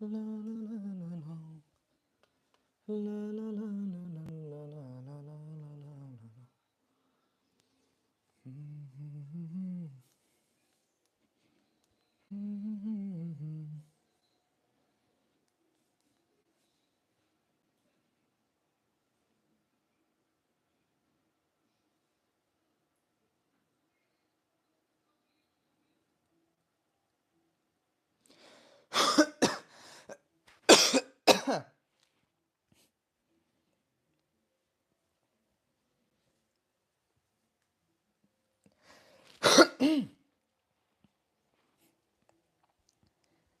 La la la la la. La la la la la la la la la la la.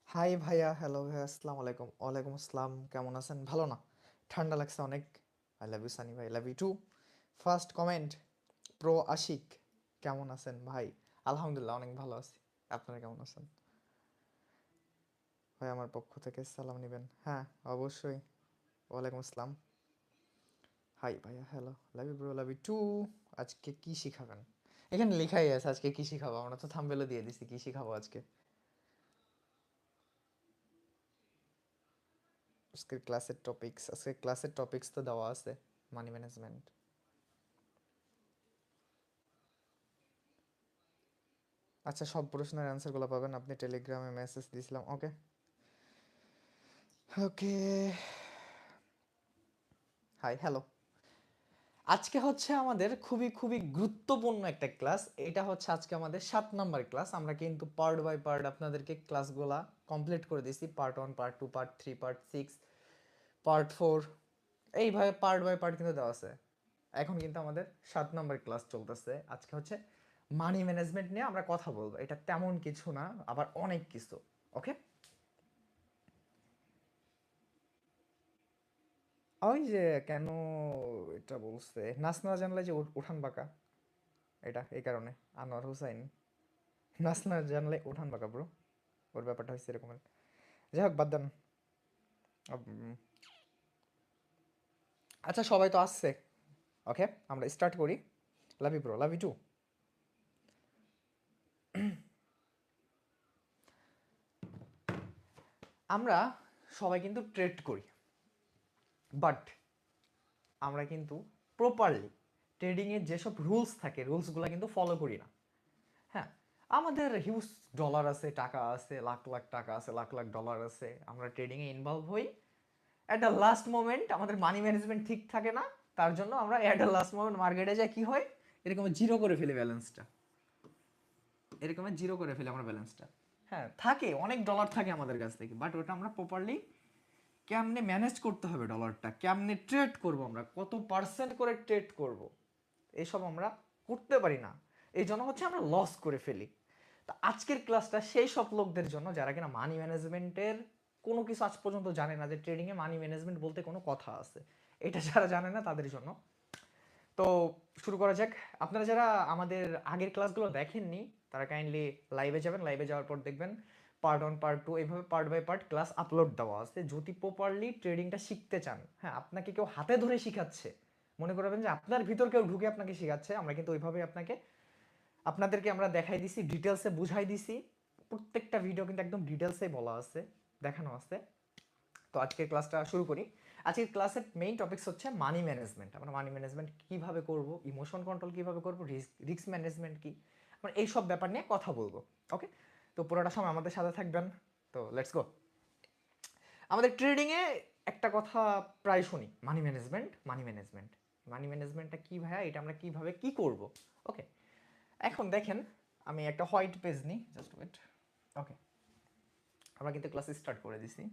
Hi ভাইয়া, hello ভাইয়া, আসসালামু আলাইকুম। ওয়ালাইকুম আসসালাম, কেমন আছেন? ভালো না? ঠান্ডা লাগছে অনেক। আই লাভ ইউ সানি ভাই, love you too. First comment, pro Ashik, কেমন আছেন ভাই? আলহামদুলিল্লাহ, অনেক ভালো আছি। আপনারা কেমন আছেন? ভাই আমার পক্ষ থেকে সালাম নেবেন। হ্যাঁ, অবশ্যই। ওয়ালাইকুম আসসালাম। হাই ভাইয়া, hello, love you bro, love you too. আজকে কি শিখাবেন? এখানে লেখাই আছে আজকে কি শিখাবো, আমরা তো থাম্বনেলও দিয়ে দিছি কি শিখাবো আজকে। আজকের ক্লাসের টপিকস তো দেওয়া আছে, মানি ম্যানেজমেন্ট। আচ্ছা, সব প্রশ্নের অ্যান্সারগুলো পাবেন, আপনি টেলিগ্রামে মেসেজ দিয়েছিলাম। Okay okay. Hi, hello. আজকে হচ্ছে আমাদের খুবই খুবই গুরুত্বপূর্ণ একটা ক্লাস। এটা হচ্ছে আজকে আমাদের 7 নাম্বার ক্লাস। আমরা কিন্তু পার্ট বাই পার্ট আপনাদেরকে ক্লাসগুলা কমপ্লিট করে দিয়েছি। Part 1, part 2, part 3, part 6, part 4, এইভাবে পার্ট বাই পার্ট কিন্তু দেওয়া আছে। এখন কিন্তু আমাদের 7 নাম্বার ক্লাস চলতেছে। আজকে হচ্ছে মানি ম্যানেজমেন্ট নিয়ে আমরা কথা বলবো। এটা তেমন কিছু না, আবার অনেক কিছু। ওকে, ওই যে কেন এটা বলছে, নাচ না জানলে যে উঠান বাঁকা, এটা এই কারণে। আনোয়ার হুসাইন, নাচ না জানলে উঠান বাঁকা ব্রো, ওর ব্যাপারটা হচ্ছে এরকম। যাই হোক, বাদ দেন। উম, আচ্ছা, সবাই তো আসছে। ওকে, আমরা স্টার্ট করি। Love you bro, love you too. আমরা সবাই কিন্তু ট্রেড করি, বাট আমরা কিন্তু প্রপারলি ট্রেডিংয়ের যেসব রুলস থাকে, রুলসগুলো কিন্তু ফলো করি না। হ্যাঁ, আমাদের হিউজ ডলার আছে, টাকা আছে, লাখ লাখ টাকা আছে, লাখ লাখ ডলার আছে, আমরা ট্রেডিংয়ে ইনভলভ হই। অ্যাট দ্য লাস্ট মোমেন্ট আমাদের মানি ম্যানেজমেন্ট ঠিক থাকে না, তার জন্য আমরা অ্যাট দ্য লাস্ট মোমেন্ট মার্কেটে যাই, কি হয়, এরকম জিরো করে ফেলি ব্যালেন্সটা। এরকম জিরো করে ফেলি আমরা ব্যালেন্সটা। হ্যাঁ, থাকে অনেক ডলার থাকে আমাদের কাছ থেকে, বাট ওটা আমরা প্রপারলি কেমনে ম্যানেজ করতে হবে, ডলারটা কেমনে ট্রেড করব, আমরা কত পার্সেন্ট করে ট্রেড করব, এইসব আমরা করতে পারি না। এই জন্য হচ্ছে আমরা লস করে ফেলি। তা আজকের ক্লাসটা সেই সব লোকদের জন্য যারা কিনা মানি ম্যানেজমেন্টের কোনো কিছু আজ পর্যন্ত জানে না, যে ট্রেডিংয়ে মানি ম্যানেজমেন্ট বলতে কোনো কথা আছে। এটা যারা জানে না তাদের জন্য। তো শুরু করা যাক। আপনারা যারা আমাদের আগের ক্লাসগুলো দেখেননি, তারা কাইন্ডলি লাইভে যাবেন, লাইভে যাওয়ার পর দেখবেন পার্ট 1, পার্ট 2, এইভাবে part by part class upload দেওয়া আছে। যদি প্রপারলি ট্রেডিংটা শিখতে চান, হ্যাঁ, আপনাকে কেউ হাতে ধরে শিখাচ্ছে, মনে করবেন যে আপনার ভিতর কেউ ঢুকে আপনাকে শেখাচ্ছে, আমরা কিন্তু ওইভাবে আপনাদেরকে আমরা দেখাই দিছি, ডিটেলসে বুঝাই দিছি। প্রত্যেকটা ভিডিও কিন্তু একদম ডিটেলসে বলা আছে, দেখানো আছে। তো আজকের ক্লাসটা শুরু করি। আজকের ক্লাসের মেইন টপিকস হচ্ছে মানি ম্যানেজমেন্ট। আমরা মানি ম্যানেজমেন্ট কিভাবে করব, ইমোশন কন্ট্রোল কিভাবে করব, রিস্ক ম্যানেজমেন্ট কি, আমরা এইসব ব্যাপার নিয়ে কথা বলবো। ওকে, তো পুরোটা সময় আমাদের সাথে থাকবেন। তো লেটস গো। আমাদের ট্রেডিংয়ে একটা কথা প্রায় শুনি, মানি ম্যানেজমেন্ট, মানি ম্যানেজমেন্ট। মানি ম্যানেজমেন্টটা কি ভাইয়া, এটা আমরা কিভাবে কি করব? ওকে, এখন দেখেন, আমি একটা হোয়াইট পেজ নিই, জাস্ট ওয়েট। ওকে, আমরা কিন্তু ক্লাস স্টার্ট করে দিছি।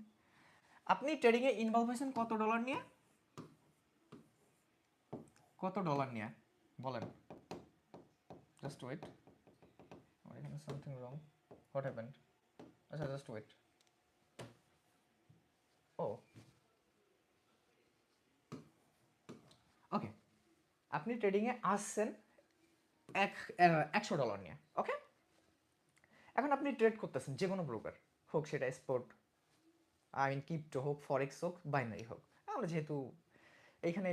আপনি ট্রেডিংয়ে ইনভলভ হয়েছেন কত ডলার নিয়ে? কত ডলার নিয়ে বলেন? জাস্ট ওয়েট, আমার এখানে সামথিং রং। What happened? আচ্ছা, জাস্ট ওয়েট। ও ওকে, আপনি ট্রেডিংয়ে আসছেন এক 100 ডলার নিয়ে। ওকে, এখন আপনি ট্রেড করতেছেন যে কোনো ব্রোকার হোক, সেটা স্পট, আই মিন ক্রিপ্টো হোক, ফরেক্স হোক, বাইনারি হোক। আমরা যেহেতু এইখানে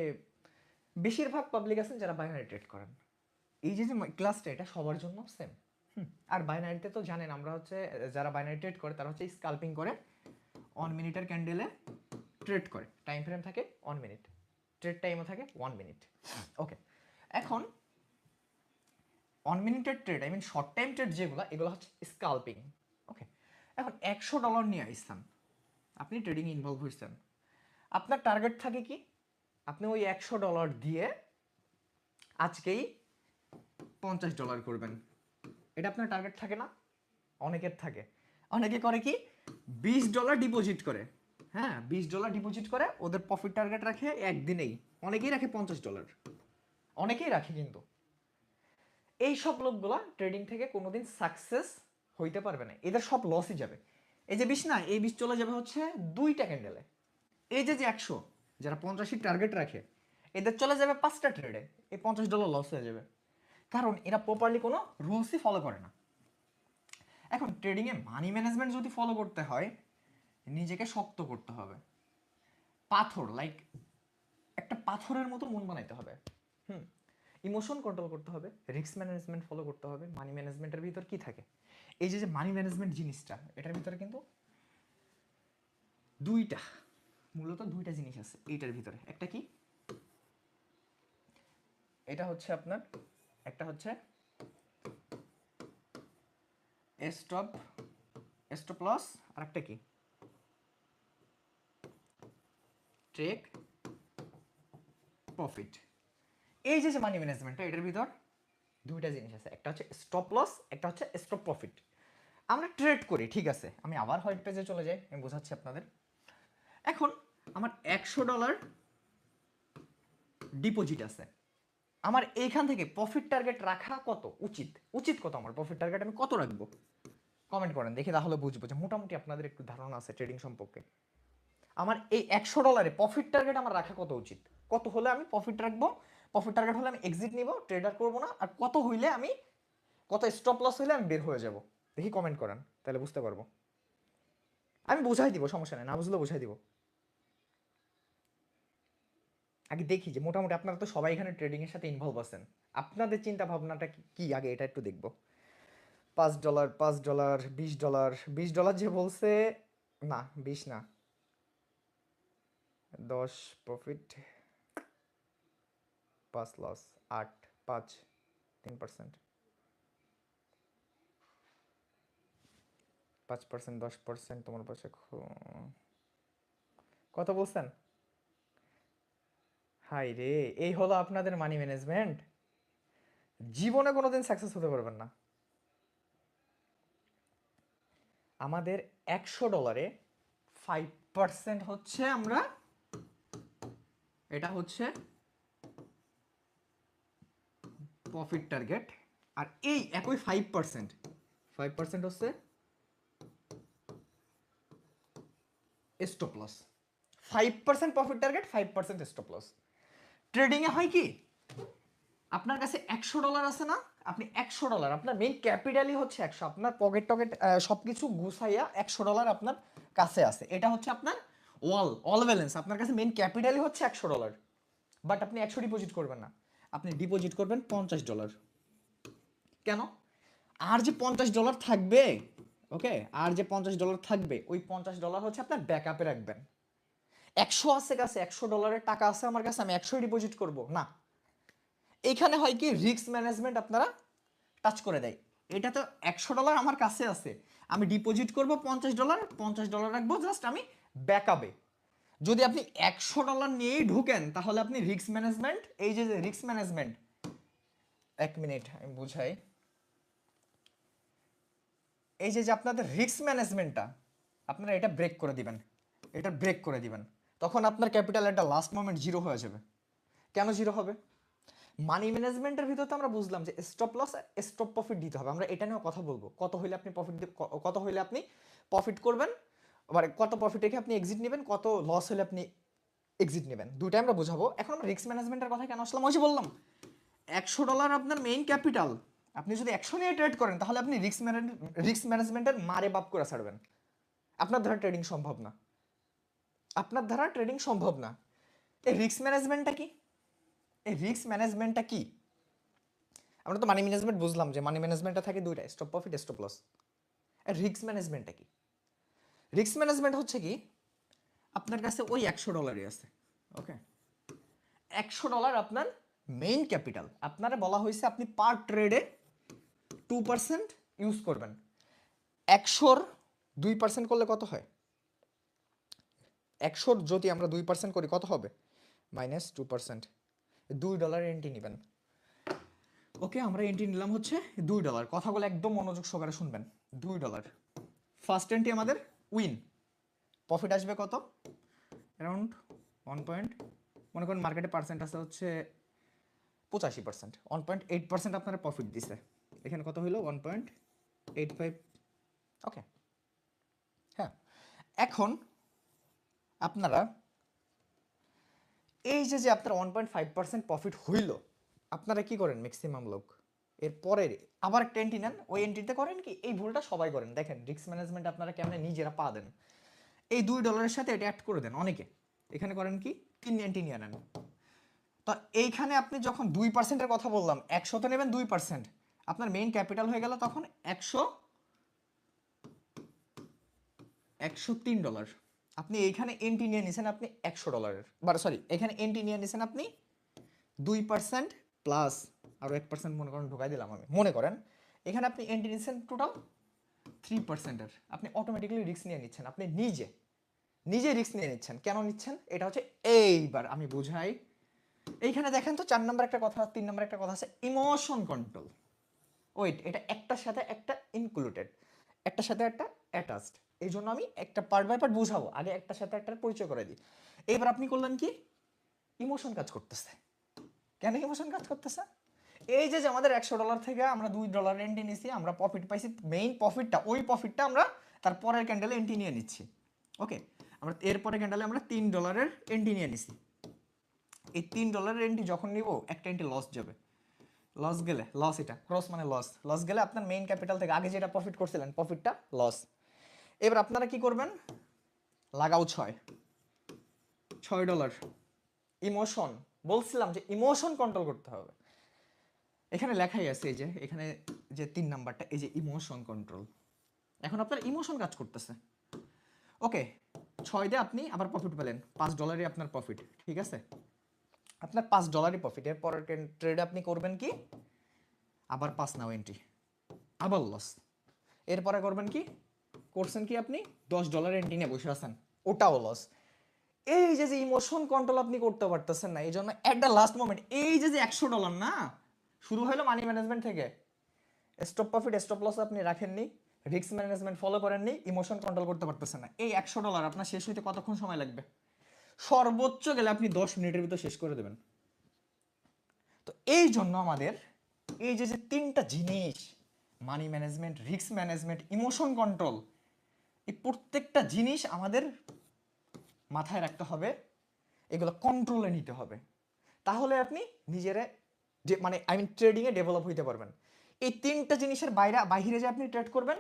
বেশিরভাগ পাবলিক আছেন যারা বাইনারি ট্রেড করেন, এই যে যে ক্লাসটা এটা সবার জন্য সেম। আর বাইনারিতে তো জানেন, আমরা হচ্ছে যারা বাইনারি ট্রেড করে তারা হচ্ছে স্কাল্পিং করে, 1 মিনিটের ক্যান্ডেলে ট্রেড করে, টাইম ফ্রেম থাকে 1 মিনিট, ট্রেড টাইমও থাকে 1 মিনিট। ওকে, এখন 1 মিনিটের trade, I mean short time trade যেগুলো, এগুলো হচ্ছে স্কাল্পিং। ওকে, এখন $100 নিয়ে আসছেন, আপনি ট্রেডিং ইনভলভ হয়েছেন, আপনার টার্গেট থাকে কি, আপনি ওই $100 দিয়ে আজকেই $50 করবেন, এটা আপনার টার্গেট থাকে না? অনেকের থাকে। অনেকে করে কি, $20 ডিপোজিট করে, হ্যাঁ $20 ডিপোজিট করে, ওদের প্রফিট টার্গেট রাখে একদিনেই, অনেকেই রাখে $50, অনেকেই রাখে। কিন্তু এই সব লোকগুলা ট্রেডিং থেকে কোনোদিন সাকসেস হইতে পারবে না, এদের সব লসই যাবে। এই যে 20 না, এই 20 চলে যাবে হচ্ছে 2টা ক্যান্ডেলে। এই যে 100 যারা 85 টার্গেট রাখে, এদের চলে যাবে 5টা ট্রেডে, এই $50 লস হয়ে যাবে, কারণ এরা প্রপারলি কোনো রুলসই ফলো করে না। এখন ট্রেডিংয়ে মানি ম্যানেজমেন্ট যদি ফলো করতে হয়, নিজেকে শক্ত করতে হবে, পাথর লাইক একটা পাথরের মতো মন বানাইতে হবে। ইমোশন কন্ট্রোল করতে হবে, রিস্ক ম্যানেজমেন্ট ফলো করতে হবে। মানি ম্যানেজমেন্টের ভিতর কি থাকে, এই যে মানি ম্যানেজমেন্ট জিনিসটা, এটার ভিতরে কিন্তু মূলত দুইটা জিনিস আছে এইটার ভিতরে। একটা কি, এটা হচ্ছে আপনার, একটা হচ্ছে স্টপ লস, আর একটা কি টেক প্রফিট। এই যে মানি ম্যানেজমেন্টটা, এটার ভিতর দুইটা জিনিস আছে, একটা হচ্ছে স্টপ লস, একটা হচ্ছে স্টপ প্রফিট। আমরা ট্রেড করি, ঠিক আছে, আমি আবার হোয়াইট পেজে চলে যাই, আমি বোঝাচ্ছি আপনাদের। এখন আমার $100 ডিপোজিট আছে, আমার এইখান থেকে প্রফিট টার্গেট রাখা কত উচিত, কত আমার প্রফিট টার্গেট, আমি কত রাখবো? কমেন্ট করেন দেখি, তাহলে বুঝবো যে মোটামুটি আপনাদের একটু ধারণা আছে ট্রেডিং সম্পর্কে। আমার এই $100 প্রফিট টার্গেট আমার রাখা কত উচিত, কত হলে আমি প্রফিট রাখবো, প্রফিট টার্গেট হলে আমি এক্সিট নিব, ট্রেডার করবো না, আর কত হইলে আমি, কত স্টপ লস হইলে আমি বের হয়ে যাব? দেখি কমেন্ট করেন, তাহলে বুঝতে পারবো। আমি বুঝাই দিব, সমস্যা নেই, না বুঝলেও বুঝাই দিব। আগে দেখি যে মোটামুটি আপনারা তো সবাই এখানে ট্রেডিং এর সাথে ইনভলভ আছেন, আপনাদের চিন্তা ভাবনাটা কি আগে এটা একটু দেখবো। $5, $20, $20 যে বলছে, না 20 না, 10 প্রফিট, 5 লস, 8, 5, 3%, 5%, 10%, তোমার পাশে কত বলছেন? হাই রে, এই হলো আপনাদের মানি ম্যানেজমেন্ট, জীবনে কোনোদিন সাকসেস হতে পারবেন না। আমাদের $100 5% হচ্ছে আমরা, এটা হচ্ছে প্রফিট টার্গেট, আর এই একই 5% হচ্ছে stop loss. 5% profit target, 5% stop loss. Trading এ হয় কি, আপনার কাছে $100 আছে না, আপনি $100, আপনার মেইন ক্যাপিটালই হচ্ছে 100, আপনার পকেট টকেট সবকিছু গুছাইয়া $100 আপনার কাছে আছে, এটা হচ্ছে আপনার অল ব্যালেন্স, আপনার কাছে মেইন ক্যাপিটালই হচ্ছে $100। বাট আপনি 100 ডিপোজিট করবেন না, আপনি ডিপোজিট করবেন $50। কেন? আর যে $50 থাকবে, ওকে, আর যে $50 থাকবে, ওই $50 হচ্ছে আপনার ব্যাকআপে রাখবেন। 100 আছে কাছে, $100 টাকা আছে আমার কাছে, আমি 100 ডিপোজিট করব না। এইখানে হয় কি, রিস্ক ম্যানেজমেন্ট আপনারা টাচ করে দেয়। এটা তো $100 আমার কাছে আছে, আমি ডিপোজিট করব $50 রাখবো জাস্ট আমি ব্যাকআপে। যদি আপনি $100 নিয়েই ঢুকেন, তাহলে আপনি রিস্ক ম্যানেজমেন্ট, এই যে রিস্ক ম্যানেজমেন্ট, 1 মিনিট আমি বুঝাই, এই যে আপনাদের রিস্ক ম্যানেজমেন্টটা আপনারা এটা ব্রেক করে দিবেন, এটা ব্রেক করে দিবেন, তখন আপনার ক্যাপিটাল একটা লাস্ট মোমেন্ট জিরো হয়ে যাবে। কেন জিরো হবে? মানি ম্যানেজমেন্টের ভিতরে তো আমরা বুঝলাম যে স্টপ লস, স্টপ প্রফিট দিতে হবে, আমরা এটা নিয়েও কথা বলবো, কত হইলে আপনি প্রফিট করবেন, আবার কত প্রফিট রেখে আপনি এক্সিট নেবেন, কত লস হলে আপনি এক্সিট নেবেন, দুইটাই আমরা বুঝাবো। এখন আমরা রিস্ক ম্যানেজমেন্টের কথা কেন আসলাম, ওই যে বললাম $100 আপনার মেইন ক্যাপিটাল, আপনি যদি 100 নিয়ে ট্রেড করেন, তাহলে আপনি রিস্ক ম্যানেজমেন্টের মারে বাপ করে ছাড়বেন, আপনার দ্বারা ট্রেডিং সম্ভব না, আপনার দ্বারা ট্রেডিং সম্ভব না। এই রিস্ক ম্যানেজমেন্টটা কি, এই রিস্ক ম্যানেজমেন্টটা কি? আমরা তো মানি ম্যানেজমেন্ট বুঝলাম যে মানি ম্যানেজমেন্টটা থাকে দুইটা, স্টপ প্রফিট, স্টপ লস। আর রিস্ক ম্যানেজমেন্টটা কি? রিস্ক ম্যানেজমেন্ট হচ্ছে কি, আপনার কাছে ওই $100 আছে। ওকে, $100 আপনার মেইন ক্যাপিটাল। আপনারা বলা হয়েছে আপনি পার ট্রেডে 2% ইউজ করবেন। 100-র 2% করলে কত হয়? 100-র যদি আমরা 2% করি কত হবে? -2%। $2 এন্ট্রি নেবেন। ওকে, আমরা এন্ট্রি নিলাম হচ্ছে $2। কথাগুলো একদম মনোযোগ সহকারে শুনবেন। $2 ফার্স্ট এন্ট্রি আমাদের উইন। প্রফিট আসবে কত? অ্যারাউন্ড 1 মনে করেন মার্কেটে পার্সেন্ট আছে হচ্ছে 85%, 1.8% আপনারা প্রফিট দিছে। এখানে কত হইলো? 1.85। ওকে, হ্যাঁ। এখন আপনারা এই যে আপনার 1.5% প্রফিট হইল, আপনারা কি করেন ম্যাক্সিমাম লোক? এরপরে আবার একটা এন্ট্রি নেন। ওই এন্ট্রিতে করেন কি, এই ভুলটা সবাই করেন। দেখেন রিস্ক ম্যানেজমেন্ট আপনারা কেমন নিজেরা পা দেন। এই $2 সাথে এটা অ্যাড করে দেন অনেকে। এখানে করেন কি, 3 এন্ট্রি নিয়ে নেন। তো এইখানে আপনি যখন 2%-এর কথা বললাম, 100-তে নেবেন 2%, আপনার মেইন ক্যাপিটাল হয়ে গেল তখন $103। আপনি এইখানে এন্ট্রি নিয়ে নিছেন আপনি $100, সরি, এখানে এন্ট্রি নিয়ে নিছেন আপনি 2% প্লাস আরও 1% মনে করেন ঢোকাই দিলাম আমি, মনে করেন এখানে আপনি এন্ট্রি নিচ্ছেন টোটাল 3%-এর। আপনি অটোমেটিক্যালি রিস্ক নিয়ে নিচ্ছেন। আপনি নিজে রিস্ক নিয়ে নিচ্ছেন। কেন নিচ্ছেন? এটা হচ্ছে, এইবার আমি বুঝাই। এইখানে দেখেন তো 4 নম্বর একটা কথা, 3 নম্বর একটা কথা আছে, ইমোশন কন্ট্রোল। ওয়েট, এটা একটার সাথে একটা ইনক্লুডেড, একটার সাথে একটা অ্যাটাচড। এই জন্য আমি একটা পার্ট বাই পার্ট বুঝাবো, আগে একটার সাথে একটার পরিচয় করে দিই। এবার আপনি করলেন কি, ইমোশন কাজ করতেছে। কেন ইমোশন কাজ করতেছে? এই যে আমাদের $100 থেকে আমরা $2 এন্ট্রি নিয়েছি, আমরা প্রফিট পাইছি, মেইন প্রফিটটা, ওই প্রফিটটা আমরা তার পরের ক্যান্ডেলে এন্ট্রি নিয়ে নিচ্ছি। ওকে, আমরা এরপরে ক্যান্ডেলে আমরা $3 এন্ট্রি নিয়ে নিছি। এই $3 এন্ট্রি যখন নিব, একটা এন্ট্রি লস যাবে। লস গেলে, লস, এটা ক্রস মানে লস গেলে আপনার মেইন ক্যাপিটাল থেকে আগে যেটা প্রফিট করছিলেন, প্রফিটটা লস। এবার আপনারা কি করবেন? লাগাও $6। ইমোশন, বলছিলাম যে ইমোশন কন্ট্রোল করতে হবে। এখানে লেখাই আছে, এই যে এখানে যে 3 নাম্বারটা, এই যে ইমোশন কন্ট্রোল। এখন আপনার ইমোশন কাজ করতেছে। ওকে, 6 দিয়ে আপনি আবার প্রফিট পেলেন, $5 আপনার প্রফিট। ঠিক আছে, আপনার $5 প্রফিট। এর পরের ট্রেড আপনি করবেন কি, আবার 5 নাও এন্ট্রি, আবার লস। এরপরে করবেন কি, করছেন কি, আপনি $10 এন্ট্রি নিয়ে বসে আছেন, ওটাও লস। এই যে ইমোশন কন্ট্রোল আপনি করতে পারতেছেন না, এই জন্য এট দ্য লাস্ট মোমেন্ট এই যে $100 না শুরু হলো মানি ম্যানেজমেন্ট থেকে, স্টপ প্রফিট স্টপ লস আপনি রাখেননি, রিস্ক ম্যানেজমেন্ট ফলো করেননি, ইমোশন কন্ট্রোল করতে পারতেছেন না। এই $100 আপনার শেষ হইতে কতক্ষণ সময় লাগবে? সর্বোচ্চ গেলে আপনি 10 মিনিটের ভিতর শেষ করে দেবেন। তো এই জন্য আমাদের এই যে 3টা জিনিস, money management, risk management, emotion control, এই প্রত্যেকটা জিনিস আমাদের মাথায় রাখতে হবে, এগুলো কন্ট্রোলে নিতে হবে। তাহলে আপনি নিজেরা যে মানে ট্রেডিংয়ে ডেভেলপ হইতে পারবেন। এই 3টা জিনিসের বাইরে যে আপনি ট্রেড করবেন,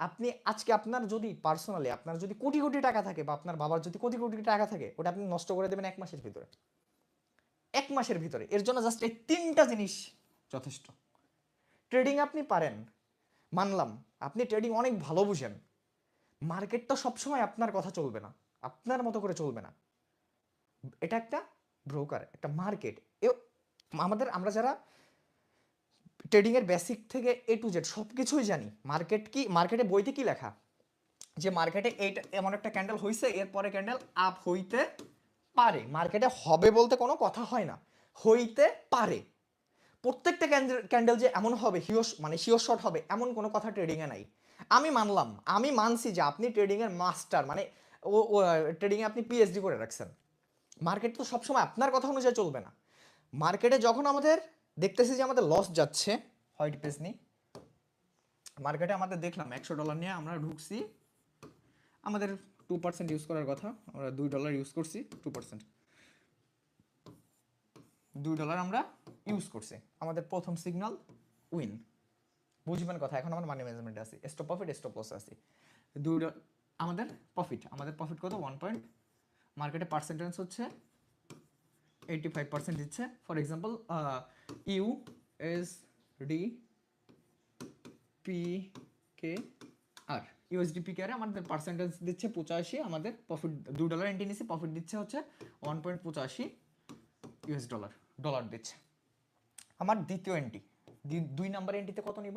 আপনি আজকে আপনার যদি পার্সোনালি আপনার যদি কোটি কোটি টাকা থাকে, বা আপনার বাবার যদি কোটি কোটি টাকা থাকে, ওটা আপনি নষ্ট করে দেবেন 1 মাসের ভিতরে। 1 মাসের ভিতরে। এর জন্য জাস্ট এই 3টা জিনিস যথেষ্ট। ট্রেডিং আপনি পারেন, মানলাম, আপনি ট্রেডিং অনেক ভালো বুঝেন। মার্কেট তো সবসময় আপনার কথা চলবে না, আপনার মতো করে চলবে না। এটা একটা ব্রোকার, একটা মার্কেট। আমরা যারা ট্রেডিং এর বেসিক থেকে A to Z সব কিছুই জানি, মার্কেট কি, মার্কেটে বইতে কি লেখা, যে মার্কেটে এইটা এমন একটা ক্যান্ডেল হইছে, এরপরে ক্যান্ডেল আপ হইতে পারে। মার্কেটে হবে বলতে কোনো কথা হয় না, হইতে পারে। প্রত্যেকটা ক্যান্ডেল যে এমন হবে শিওর শট হবে, এমন কোনো কথা ট্রেডিং এ নাই। আমি মানলাম, আমি মানছি যে আপনি ট্রেডিং এর মাস্টার, মানে ও ট্রেডিং এ আপনি PhD করে রাখছেন। মার্কেট তো সবসময় আপনার কথা অনুযায়ী চলবে না। মার্কেটে যখন আমাদের দেখতেছি যে আমাদের লস যাচ্ছে, হোয়াইট পেজ নেই, মার্কেটে আমাদের দেখলাম $100 নিয়ে আমরা ঢুকছি, আমাদের 2% ইউজ করার কথা, আমরা $2 ইউজ করছি, 2% $2 আমরা ইউজ করছি, আমাদের প্রথম সিগন্যাল উইন। বুঝবেন কথা, এখন আমরা মানি ম্যানেজমেন্টে আছি, স্টপ প্রফিট স্টপ লস আছি। আমাদের প্রফিট কত? 1 মার্কেটে পার্সেন্টেজ হচ্ছে 85% দিচ্ছে। For example USD PKR, USD পিকেআরে আমাদের পার্সেন্টেজ দিচ্ছে 85, আমাদের প্রফিট $2 এন্ট্রি নিচ্ছে, প্রফিট দিচ্ছে হচ্ছে 1.85 ইউএস ডলার দিচ্ছে। আমার দ্বিতীয় এন্ট্রি, 2 নাম্বার এন্ট্রিতে কত নিব?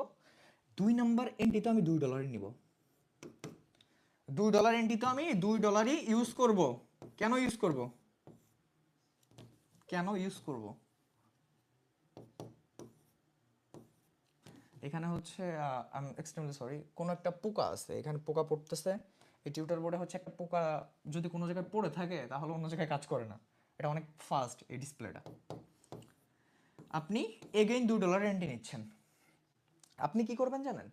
2 নাম্বার এন্ট্রিতে আমি $2 নিব। $2 এন্ট্রিতে আমি $2 ইউজ করব। কেন ইউজ করব? এখানে হচ্ছে আই এম এক্সট্রিমলি সরি, কোনো একটা পোকা আছে এখানে, পোকা পড়তেছে এই টিউটার বোর্ডে। হচ্ছে একটা পোকা যদি কোনো জায়গায় পড়ে থাকে তাহলে অন্য জায়গায় কাজ করে না, এটা অনেক ফাস্ট এই ডিসপ্লেটা। আপনি এগেইন $2 এন্ট্রি নিচ্ছেন। আপনি কি করবেন জানেন?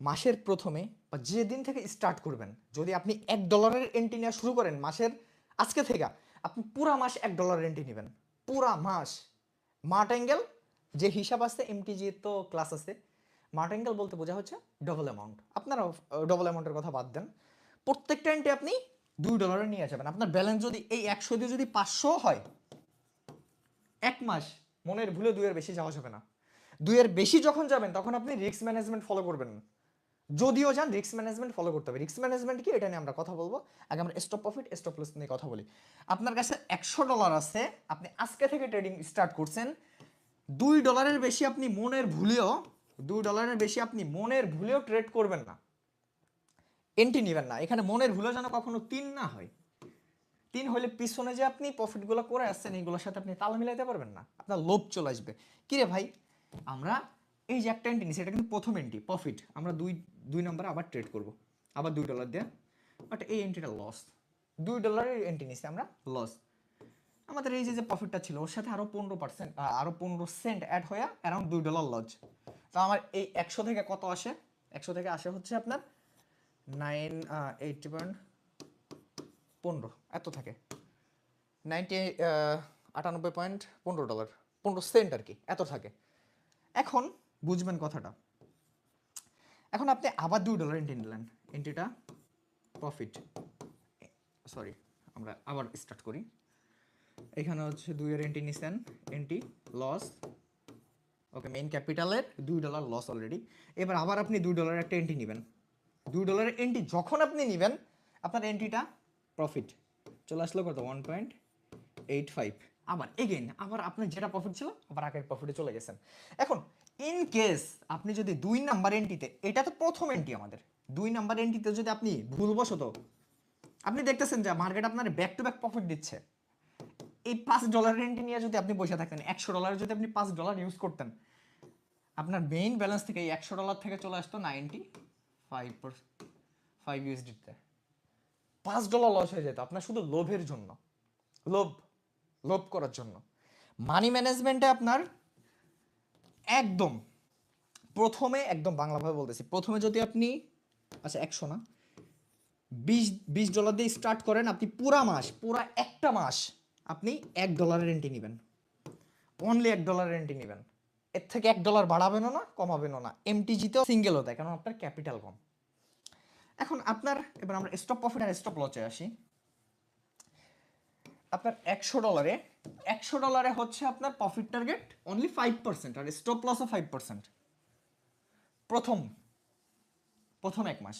মাসের প্রথমে বা যেদিন থেকে স্টার্ট করবেন, যদি আপনি $1 এন্ট্রি নেওয়া শুরু করেন মাসের আজকে থেকে, আপনি পুরা মাস $1 এন্ট্রি নেবেন, পুরা মাস। মার্টিঙ্গেল যে হিসাব আছে, এমটিজি তো ক্লাস আছে, মার্টিঙ্গেল বলতে বোঝা হচ্ছে ডবল অ্যামাউন্ট। আপনারা ডবল অ্যামাউন্টের কথা বাদ দেন, প্রত্যেকটা এন্ট্রি আপনি $2 নিয়ে যাবেন। আপনার ব্যালেন্স যদি এই 100 দিয়ে যদি 500 হয়, এক মাস মনের ভুলে 2-এর বেশি যাওয়া যাবে না। 2-এর বেশি যখন যাবেন তখন আপনি রিস্ক ম্যানেজমেন্ট ফলো করবেন না। যদিও যান, রিস্ক ম্যানেজমেন্ট ফলো করতে হবে। রিস্ক ম্যানেজমেন্ট কি এটা নিয়ে আমরা কথা বলবো, আগে আমরা স্টপ প্রফিট স্টপ লস নিয়ে কথা বলি। আপনার কাছে $100 আছে, আপনি আজকে থেকে ট্রেডিং স্টার্ট করছেন, $2 বেশি আপনি মনের ভুলেও ট্রেড করবেন না, এন্ট্রি নেবেন না। এখানে মনের ভুলেও যেন কখনো 3 না হয়। 3 হলে পিছনে যে আপনি প্রফিটগুলো করে আসছেন এইগুলোর সাথে আপনি তাল মিলাইতে পারবেন না, আপনার লোভ চলে আসবে। কিরে ভাই, আমরা এই যে একটা এন্ট্রি নিচ্ছি, এটা কিন্তু প্রথম এন্ট্রি প্রফিট, আমরা দুই নম্বরে আবার ট্রেড করব, আবার $2 দিয়ে, বাট এই এন্ট্রিটা লস। $2 এন্ট্রি নিচ্ছি আমরা, লস। আমাদের এই যে প্রফিটটা ছিল ওর সাথে আরো 15%, আরো 15 সেন্ট অ্যাড হয়ে অ্যারাউন্ড $2 লস। তো আমার এই 100 থেকে কত আসে? 100 থেকে আসে হচ্ছে আপনার 980.15 এত থাকে, 98.15 15 সেন্ট আর কি, এত থাকে। এখন বুঝবেন কথাটা। এখন আপনি আবার $2 এন্ট্রি নিলেন, এন্ট্রিটা প্রফিট, সরি আমরা আবার স্টার্ট করি। এখানে হচ্ছে 2-এর এন্ট্রি নিছেন, এন্ট্রি লস, ওকে, মেইন ক্যাপিটালের $2 লস অলরেডি। এবার আবার আপনি $2 একটা এন্ট্রি নেবেন। $2 এন্ট্রি যখন আপনি নেবেন, আপনার এন্ট্রিটা প্রফিট চলে আসলো কত? 1.85। আবার এগেইন আবার আপনার যেটা প্রফিট ছিল আবার আগের প্রফিটে চলে গেছেন। এখন ইন কেস আপনি যদি 2 নাম্বার এন্ট্রিতে, এটা তো প্রথম এন্ট্রি আমাদের, 2 নাম্বার এন্ট্রিতে যদি আপনি ভুলবশত আপনি দেখতেছেন যে মার্কেট আপনার ব্যাক টু ব্যাক প্রফিট দিচ্ছে, এই $5 এন্ট্রি নিয়ে যদি আপনি বসে থাকতেন, $100 যদি আপনি $5 ইউজ করতেন, আপনার মেইন ব্যালেন্স থেকে এই $100 থেকে চলে আসতো 95 ইউএসডিতে, $5 লস হয়ে যেত আপনার শুধু লোভের জন্য, লোভ করার জন্য। মানি ম্যানেজমেন্টে আপনার একদম প্রথমে, একদম বাংলাভাবে বলতেছি, প্রথমে যদি আপনি আচ্ছা 100 না, $20 দিয়ে স্টার্ট করেন, আপনি পুরা একটা মাস আপনি $1 এন্ট্রি নেবেন, অনলি $1 এন্ট্রি নেবেন। এর থেকে $1 বাড়াবেনও না কমাবেনও না। এমটিজিতেও সিঙ্গেলও দেয়, কারণ আপনার ক্যাপিটাল কম। এখন আপনার, এবার আমরা স্টপ প্রফিট আর স্টপ লসে আসি। আপনার $100 হচ্ছে আপনার প্রফিট টার্গেট অনলি 5% আর স্টপ লসও 5%। প্রথম এক মাস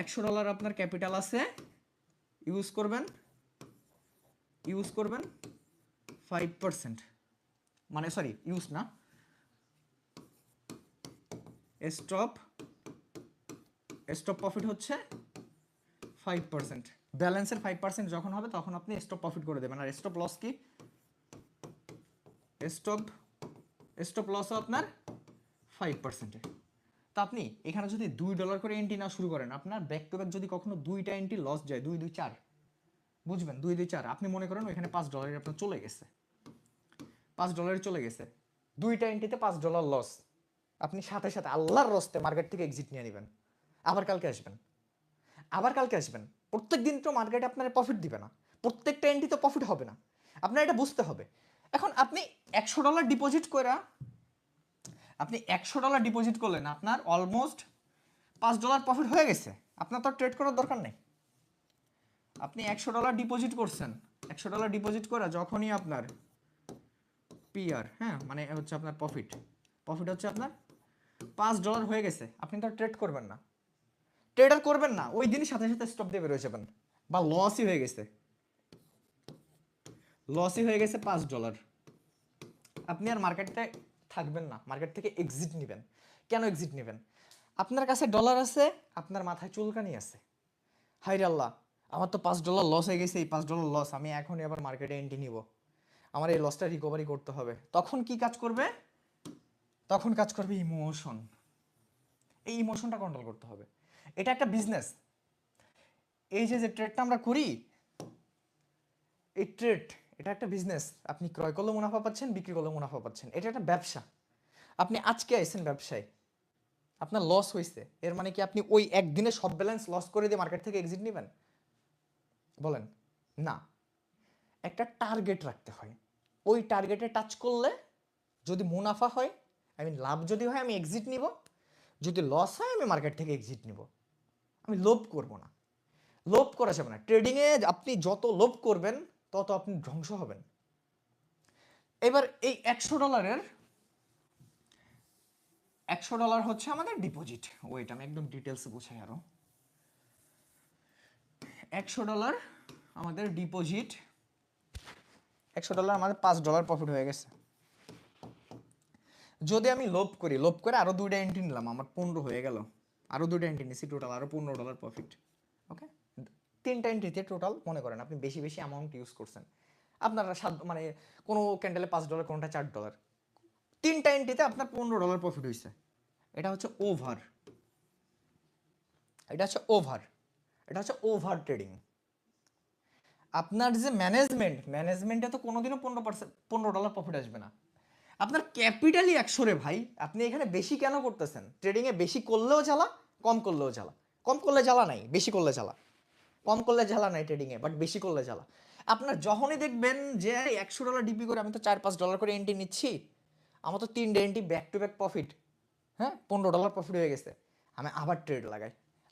$100 আপনার ক্যাপিটাল আছে, ইউজ করবেন 5%, মানে সরি ইউজ না, স্টপ প্রফিট হচ্ছে 5%। ব্যালেন্সের 5% যখন হবে তখন আপনি স্টপ প্রফিট করে দেবেন। আর স্টপ লস কি? স্টপ লসও আপনার 5%। তো আপনি এখানে যদি $2 করে এন্ট্রি না শুরু করেন, আপনার ব্যাক টু ব্যাক যদি কখনো 2টা এন্ট্রি লস যায়, 2 2 4, বুঝবেন 2 2 4, আপনি মনে করেন ওইখানে $5 আপনার চলে গেছে, $5 চলে গেছে, 2টা এন্ট্রিতে $5 লস, আপনি সাথে সাথে আল্লাহর রস্তে মার্কেট থেকে এক্সিট নিয়ে নেবেন, আবার কালকে আসবেন। প্রত্যেক দিন তো মার্কেটে আপনার প্রফিট দিবে না, প্রত্যেকটা এন্ট্রি তো প্রফিট হবে না, আপনার এটা বুঝতে হবে। এখন আপনি $100 ডিপোজিট করে, আপনি $100 ডিপোজিট করলেন, আপনার অলমোস্ট $5 প্রফিট হয়ে গেছে, আপনার তো ট্রেড করার দরকার নেই। আপনি $100 ডিপোজিট করছেন, $100 ডিপোজিট করে যখনই আপনার পিআর, হ্যাঁ মানে হচ্ছে আপনার প্রফিট হচ্ছে আপনার $5 হয়ে গেছে, আপনি তো ট্রেড করবেন না। ট্রেডার করবেন না, ওই দিনই সাথে সাথে স্টপ দিয়ে বেরোয় যাবেন, বা লসই হয়ে গেছে, $5, আপনি আর মার্কেটে থাকবেন না, মার্কেট থেকে এক্সিট নেবেন। কেন এক্সিট নেবেন? আপনার কাছে ডলার আছে, আপনার মাথায় চুলকানি আছে, হায় রে আল্লাহ আমার তো $5 লস হয়ে গেছে, এই $5 লস, আমি এখনই আবার মার্কেটে এন্ট্রি নিব, আমার এই লসটা রিকভারি করতে হবে। তখন কি কাজ করবে? তখন কাজ করবে ইমোশন। এই ইমোশনটা কন্ট্রোল করতে হবে। এটা একটা বিজনেস। এই যে যে ট্রেডটা আমরা করি, এই ট্রেড, এটা একটা বিজনেস। আপনি ক্রয় করলে মুনাফা পাচ্ছেন, বিক্রি করলে মুনাফা পাচ্ছেন, এটা একটা ব্যবসা। আপনি আজকে আইছেন ব্যবসায়, আপনার লস হয়েছে, এর মানে কি আপনি ওই একদিনে সব ব্যালেন্স লস করে দিয়ে মার্কেট থেকে এক্সিট নেবেন? বলেন না। একটা টার্গেট রাখতে হয়, ওই টার্গেটে টাচ করলে যদি মুনাফা হয়, আই মিন লাভ যদি হয়, আমি এক্সিট নিব, যদি লস হয় আমি মার্কেট থেকে এক্সিট নিব। আমি লোভ করব না, লোভ করা যাবে না। ট্রেডিংয়ে আপনি যত লোভ করবেন তত আপনি ধ্বংস হবেন। এবার এই $100, $100 হচ্ছে আমাদের ডিপোজিট। ওয়েট আমি একদম ডিটেলসে বুঝাই আরো। $100 আমাদের ডিপোজিট, $100 আমাদের $5 প্রফিট হয়ে গেছে। যদি আমি লোভ করি, লোভ করে আরো 2টা এন্ট্রি নিলাম, আমার 15 হয়ে গেল, আরো 2টা এন্ট্রি নিছি, টোটাল আরো $15 প্রফিট। ওকে, 3টা এন্ট্রিতে টোটাল মনে করেন আপনি বেশি বেশি অ্যামাউন্ট ইউজ করছেন, আপনারা মানে কোনো ক্যান্ডেলে $5, কোনটা $4, 3টা এন্ট্রিতে আপনার $15 প্রফিট হয়েছে। এটা হচ্ছে ওভার, এটা হচ্ছে ওভার, এটা হচ্ছে ওভার ট্রেডিং। আপনার যে ম্যানেজমেন্টে তো কোনোদিনও $15 প্রফিট আসবে না। আপনার ক্যাপিটালই 100 রে ভাই, আপনি এখানে বেশি কেন করতেছেন? ট্রেডিংয়ে বেশি করলেও জ্বালা, কম করলেও জ্বালা। কম করলে জ্বালা নাই, বেশি করলে জ্বালা। কম করলে জ্বালা নাই ট্রেডিংয়ে, বাট বেশি করলে জ্বালা। আপনার যখনই দেখবেন যে $100 ডিপি করে আমি তো $4-5 করে এন্ট্রি নিচ্ছি, আমার তো 3টে entry back to back profit, হ্যাঁ $15 প্রফিট হয়ে গেছে, আমি আবার ট্রেড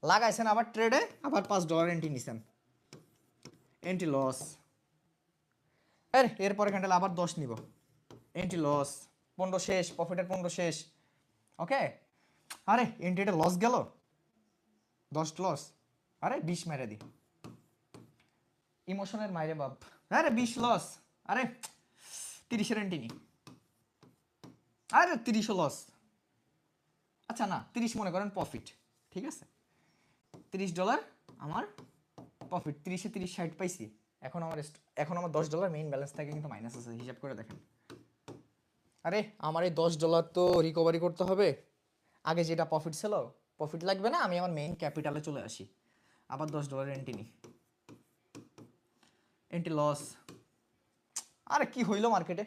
লাগাইছেন, আবার ট্রেডে আবার $5 এন্ট্রি নিছেন, এন্ট্রি লস। এরপরে ক্যান্ডেল আবার 10 নিব, এন্ট্রি লস, 15 শেষ, প্রফিটের 15 শেষ। ওকে, আরে এন্ট্রিটা লস গেল, 10 লস, আরে 20 মেরে দি, ইমোশনের মাইরে বাপ, আরে 20 লস, আরে 30-এর এন্ট্রি নি, আরে 30 লস, আচ্ছা না 30 মনে করেন প্রফিট, ঠিক আছে, $30 আমার প্রফিট, 30-এ 30 60 পাইছি। এখন আমার $10 মেইন ব্যালেন্স থেকে কিন্তু মাইনাস আছে, হিসাব করে দেখেন। আরে আমার এই $10 তো রিকভারি করতে হবে, আগে যেটা প্রফিট ছিল, প্রফিট লাগবে না, আমি আমার মেইন ক্যাপিটালে চলে আসি, আবার $10 এন্ট্রি নিই, এন্ট্রি লস, আরে কি হইলো মার্কেটে,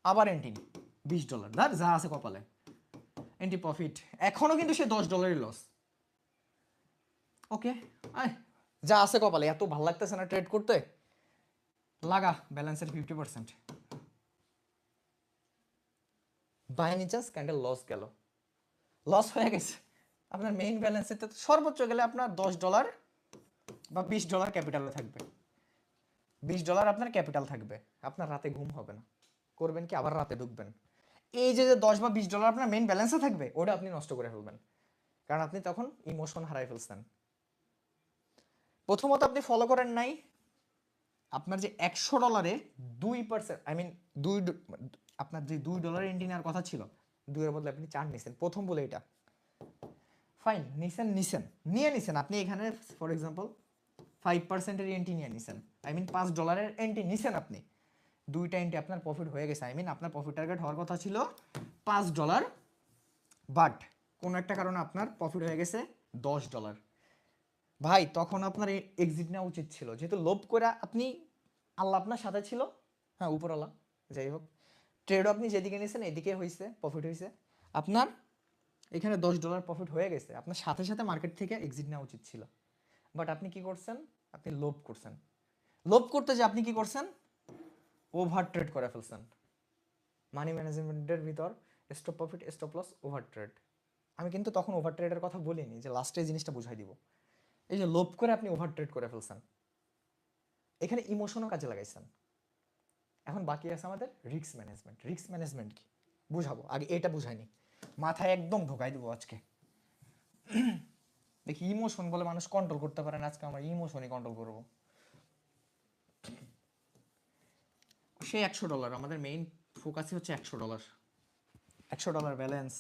আবার এন্ট্রি নিই, $20, ধর যা আছে কপালে, এন্ট্রি প্রফিট, এখনো কিন্তু সে $10 লস। ওকে, যা আছে কপালে, এত ভালো লাগতেছে না ট্রেড করতে, লাগা ব্যালেন্সের 50%, by any chance candle loss গেল, লস হয়ে গেছে, আপনার মেইন ব্যালেন্সে তো সর্বোচ্চ গেলে আপনার $10 বা $20 ক্যাপিটালে থাকবে, $20 আপনার ক্যাপিটাল থাকবে, আপনার রাতে ঘুম হবে না, করবেন কি আবার রাতে ঢুকবেন, এই যে $10 বা $20 আপনার মেইন ব্যালেন্সে থাকবে, ওটা আপনি নষ্ট করে ফেলবেন, কারণ আপনি তখন ইমোশন হারাই ফেলছেন। প্রথমত আপনি ফলো করেন নাই, আপনার যে $100 2%, আই মিন আপনার যে $2 এন্ট্রি নেওয়ার কথা ছিল, 2-এর বদলে আপনি 4 নিছেন, প্রথম বলে এটা ফাইন, নিয়ে নিছেন আপনি এখানে ফর এক্সাম্পল 5%-এর এন্ট্রি নিয়ে নিছেন, আই মিন $5 এন্ট্রি নিছেন আপনি, 2টা এন্ট্রি আপনার প্রফিট হয়ে গেছে, আই মিন আপনার প্রফিট টার্গেট হওয়ার কথা ছিল $5, বাট কোনো একটা কারণে আপনার প্রফিট হয়ে গেছে $10। ভাই তখন আপনার এক্সিট নেওয়া উচিত ছিল, যেহেতু লোভ করে আপনি, আল্লাহ আপনার সাথে ছিল, হ্যাঁ উপরওয়ালা, যাই হোক, ট্রেডও আপনি যেদিকে নিয়েছেন এদিকে হয়েছে, প্রফিট হয়েছে আপনার, এখানে $10 প্রফিট হয়ে গেছে, আপনার সাথে সাথে মার্কেট থেকে এক্সিট নেওয়া উচিত ছিল, বাট আপনি কি করছেন, আপনি লোভ করছেন, লোভ করতে যে আপনি কি করছেন, ওভার ট্রেড করে ফেলছেন। মানি ম্যানেজমেন্টের ভিতর stop profit, stop loss, over trade, আমি কিন্তু তখন ওভার ট্রেডের কথা বলিনি, যে লাস্টে জিনিসটা বুঝাই দিব, এই যে লোভ করে আপনি ওভার ট্রেড করে ফেলছেন, এখানে ইমোশনও কাজে লাগাইছেন। এখন বাকি আছে আমাদের রিস্ক ম্যানেজমেন্ট। রিস্ক ম্যানেজমেন্ট কি বুঝাবো, আগে এটা বুঝাইনি, মাথায় একদম ঢোকাই দেবো আজকে। দেখি ইমোশন বলে মানুষ কন্ট্রোল করতে পারে না, আজকে আমরা ইমোশনই কন্ট্রোল করব। সে $100, আমাদের মেইন ফোকাসই হচ্ছে $100। $100 ব্যালেন্স,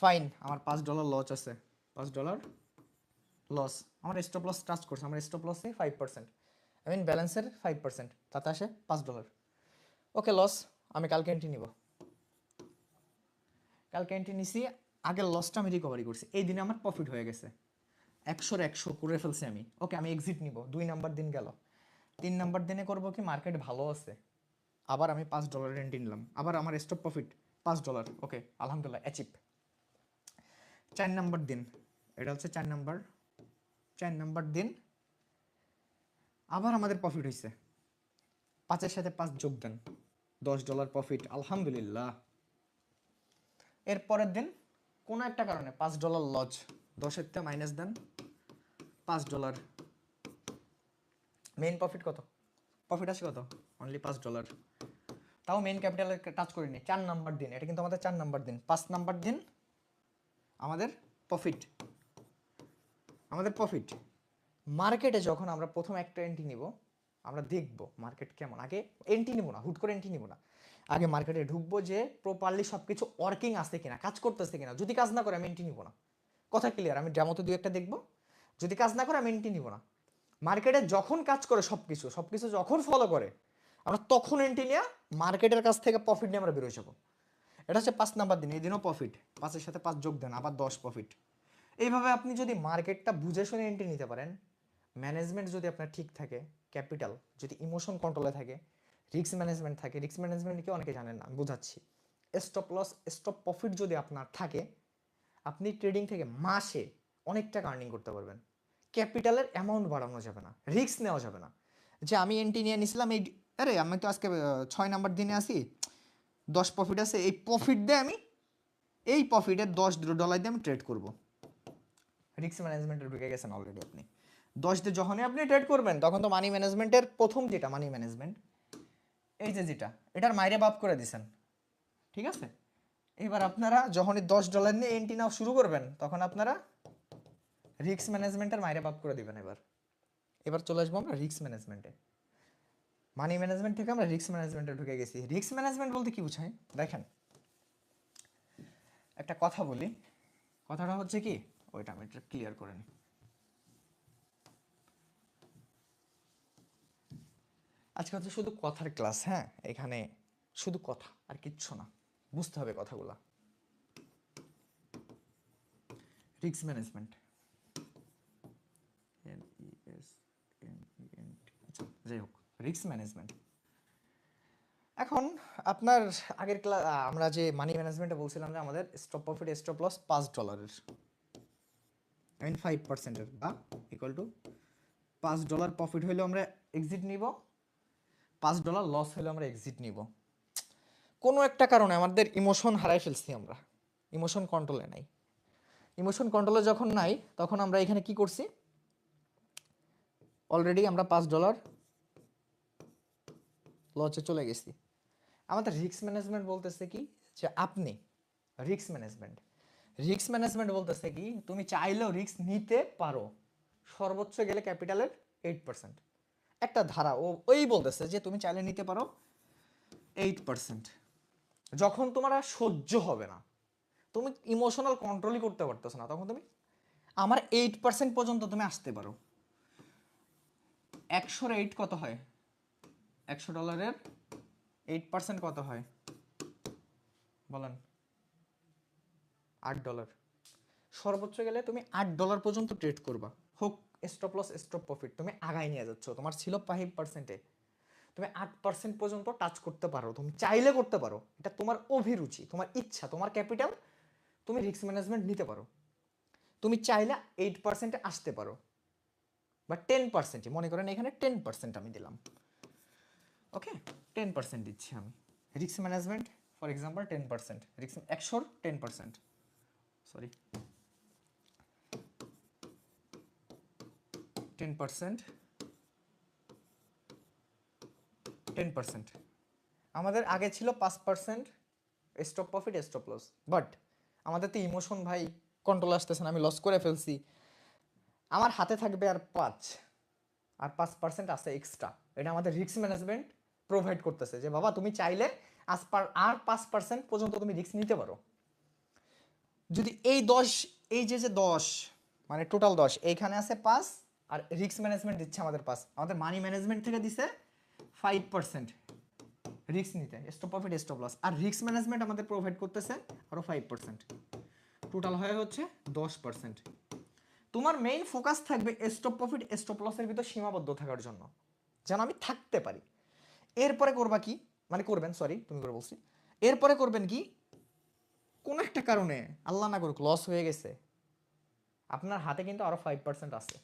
ফাইন। আমার $5 লস আছে, $5 লস। আমার স্টপ লস টাচ করছে, আমার স্টপ লসে 5%, আই মিন ব্যালেন্সের 5%, তাতে আসে $5। ওকে লস, আমি কালকে এন্ট্রি নিব। কালকে এন্ট্রি নিছি, আগের লসটা আমি রিকভারি করছি, এই দিনে আমার প্রফিট হয়ে গেছে, 100 করে ফেলছি আমি। ওকে আমি এক্সিট নিব, 2 নাম্বার দিন গেল। 3 নাম্বার দিনে করব কি, মার্কেট ভালো আছে, আবার আমি $5 এন্ট্রি নিলাম, আবার আমার স্টপ প্রফিট $5। ওকে আলহামদুলিল্লাহ অ্যাচিভ। 4 নাম্বার দিন, এটা হচ্ছে 4 নাম্বার দিন, আবার আমাদের প্রফিট হয়েছে, 5-এর সাথে 5 যোগ দেন, $10 প্রফিট আলহামদুলিল্লাহ। এর পরের দিন কোনো একটা কারণে $5 লজ, 10-এর থেকে মাইনাস দেন $5। মেইন প্রফিট কত, প্রফিট আছে কত, অনলি $5। তাও মেইন ক্যাপিটালে টাচ করিনি। 4 নাম্বার দিন, এটা কিন্তু আমাদের 4 নাম্বার দিন। 5 নাম্বার দিন আমাদের প্রফিট, মার্কেটে যখন আমরা প্রথম একটা এন্ট্রি নিব, আমরা দেখব মার্কেট কেমন। আগে এন্ট্রি নিব না, হুট করে এন্ট্রি নিব না, আগে মার্কেটে ঢুকবো যে প্রপারলি সব কিছু ওয়ার্কিং আছে কিনা, কাজ করতেছে কিনা। যদি কাজ না করে আমি এন্ট্রি নিব না, কথা ক্লিয়ার। আমি ডেমোতে 2-1টা দেখবো, যদি কাজ না করে আমি এন্ট্রি নিব না। মার্কেটে যখন কাজ করে সব কিছু যখন ফলো করে, আমরা তখন এন্ট্রি নিয়ে মার্কেটের কাছ থেকে প্রফিট নিয়ে আমরা বেরোয় যাবো। এটা হচ্ছে 5 নাম্বার দিন, এই দিনও প্রফিট, 5-এর সাথে 5 যোগ দেন, আবার 10 প্রফিট। এইভাবে আপনি যদি মার্কেটটা বুঝে শুনে এন্ট্রি নিতে পারেন, ম্যানেজমেন্ট যদি আপনার ঠিক থাকে, ক্যাপিটাল যদি ইমোশন কন্ট্রোলে থাকে, রিস্ক ম্যানেজমেন্ট থাকে, রিস্ক ম্যানেজমেন্ট কি অনেকে জানেন না, আমি বোঝাচ্ছি। স্টপ লস স্টপ প্রফিট যদি আপনার থাকে, আপনি ট্রেডিং থেকে মাসে অনেক টাকা আর্নিং করতে পারবেন। ক্যাপিটালের অ্যামাউন্ট বাড়ানো যাবে না, রিস্ক নেওয়া যাবে না। যে আমি এন্ট্রি নিয়ে নিছিলাম এই, আরে আমি তো আজকে 6 নাম্বার দিনে আসি, 10 প্রফিট আছে, এই প্রফিট দিয়ে আমি এই প্রফিটের $10 দিয়ে আমি ট্রেড করব। রিস্ক ম্যানেজমেন্টে ঢুকে গেছেন অলরেডি আপনি। 10 দিয়ে যখনই আপনি ট্রেড করবেন, তখন তো মানি ম্যানেজমেন্টের প্রথম যেটা মানি ম্যানেজমেন্ট, এই যে যেটা, এটার মাইরে বাপ করে দিছেন, ঠিক আছে। এবার আপনারা যখনই $10 নিয়ে এন্ট্রি নাও শুরু করবেন, তখন আপনারা রিস্ক ম্যানেজমেন্টের মাইরে বাপ করে দিবেন। এবার চলে আসবো আমরা রিস্ক ম্যানেজমেন্টে। মানি ম্যানেজমেন্ট থেকে আমরা রিস্ক ম্যানেজমেন্টে ঢুকে গেছি। রিস্ক ম্যানেজমেন্ট বলতে কি বোঝায় দেখেন, একটা কথা বলি, কথাটা হচ্ছে কি, ওইটা আমি একটু ক্লিয়ার করে নিই। আজকে হচ্ছে শুধু কথার ক্লাস, হ্যাঁ, এখানে শুধু কথা আর কিচ্ছু না, বুঝতে হবে কথাগুলা। রিস্ক ম্যানেজমেন্ট, যাই হোক, রিস্ক ম্যানেজমেন্ট। এখন আপনার আগের ক্লাস আমরা যে মানি ম্যানেজমেন্টে বলছিলাম যে আমাদের stop profit stop loss $5, I mean 5%, বা ইকুয়াল টু $5 প্রফিট হইলেও আমরা এক্সিট নিব, $5 লস হলে আমরা এক্সিট নিব। কোনো একটা কারণে আমাদের ইমোশন হারাই ফেলছি, আমরা ইমোশন কন্ট্রোলে নাই। ইমোশন কন্ট্রোলে যখন নাই, তখন আমরা এখানে কি করছি, অলরেডি আমরা $5 লসে চলে গেছি। আমাদের রিস্ক ম্যানেজমেন্ট বলতেছে কি, যে আপনি রিস্ক ম্যানেজমেন্ট বলতেছে কি, তুমি চাইলেও রিস্ক নিতে পারো, সর্বোচ্চ গেলে ক্যাপিটালের 8%। একটা ধারা ওই বলতেছে যে তুমি চাইলে নিতে পারো 8%। যখন তোমার আর সহ্য হবে না, তুমি ইমোশনাল কন্ট্রোলই করতে পারতেছো না, তখন তুমি আমার 8% পর্যন্ত তুমি আসতে পারো। 100-এর 8 কত হয়, $100 8% কত হয় বলেন, $8। সর্বোচ্চ গেলে তুমি $8 পর্যন্ত ট্রেড করবা, হোক স্টপ লস স্টপ প্রফিট, তুমি আগায় নিয়ে যাচ্ছ। তোমার ছিল 5%, তুমি 8% পর্যন্ত টাচ করতে পারো, তুমি চাইলে করতে পারো, এটা তোমার অভিরুচি, তোমার ইচ্ছা, তোমার ক্যাপিটাল, তুমি রিস্ক ম্যানেজমেন্ট নিতে পারো। তুমি চাইলে 8%-এ আসতে পারো, বা 10%, মনে করেন এখানে 10% আমি দিলাম, ওকে 10% দিচ্ছি আমি risk management, for example 10%, risk 100-র 10%, সরি 10%, আমাদের আগে ছিল 5% stop profit stop loss, but আমাদের তো ইমোশন ভাই কন্ট্রোল আসতেছে না, আমি লস করে ফেলছি, আমার হাতে থাকবে আর 5% আছে এক্সট্রা। এটা আমাদের রিস্ক ম্যানেজমেন্ট প্রোভাইড করতেছে যে বাবা তুমি চাইলে আর 5% পর্যন্ত তুমি রিস্ক নিতে পারো। যদি এই যে 10 মানে টোটাল 10, এইখানে আছে 5, আর রিস্ক ম্যানেজমেন্ট দিচ্ছে আমাদের 5, আমাদের মানি ম্যানেজমেন্ট থেকে দিছে 5% রিস্ক নিতে, স্টপ প্রফিট স্টপ লস, আর রিস্ক ম্যানেজমেন্ট আমাদের প্রোভাইড করতেছে আরো 5%, টোটাল হয়ে হচ্ছে 10%। তোমার মেইন ফোকাস থাকবে স্টপ প্রফিট স্টপ লসের ভিতর সীমাবদ্ধ থাকার জন্য, যেন আমি থাকতে পারি। এরপরে করবা কি, মানে করবেন, সরি তুমি করে বলছি, এরপরে করবেন কি, কোন একটা কারণে আল্লাহ না করুক লস হয়ে গেছে, আপনার হাতে কিন্তু আরো 5% আছে,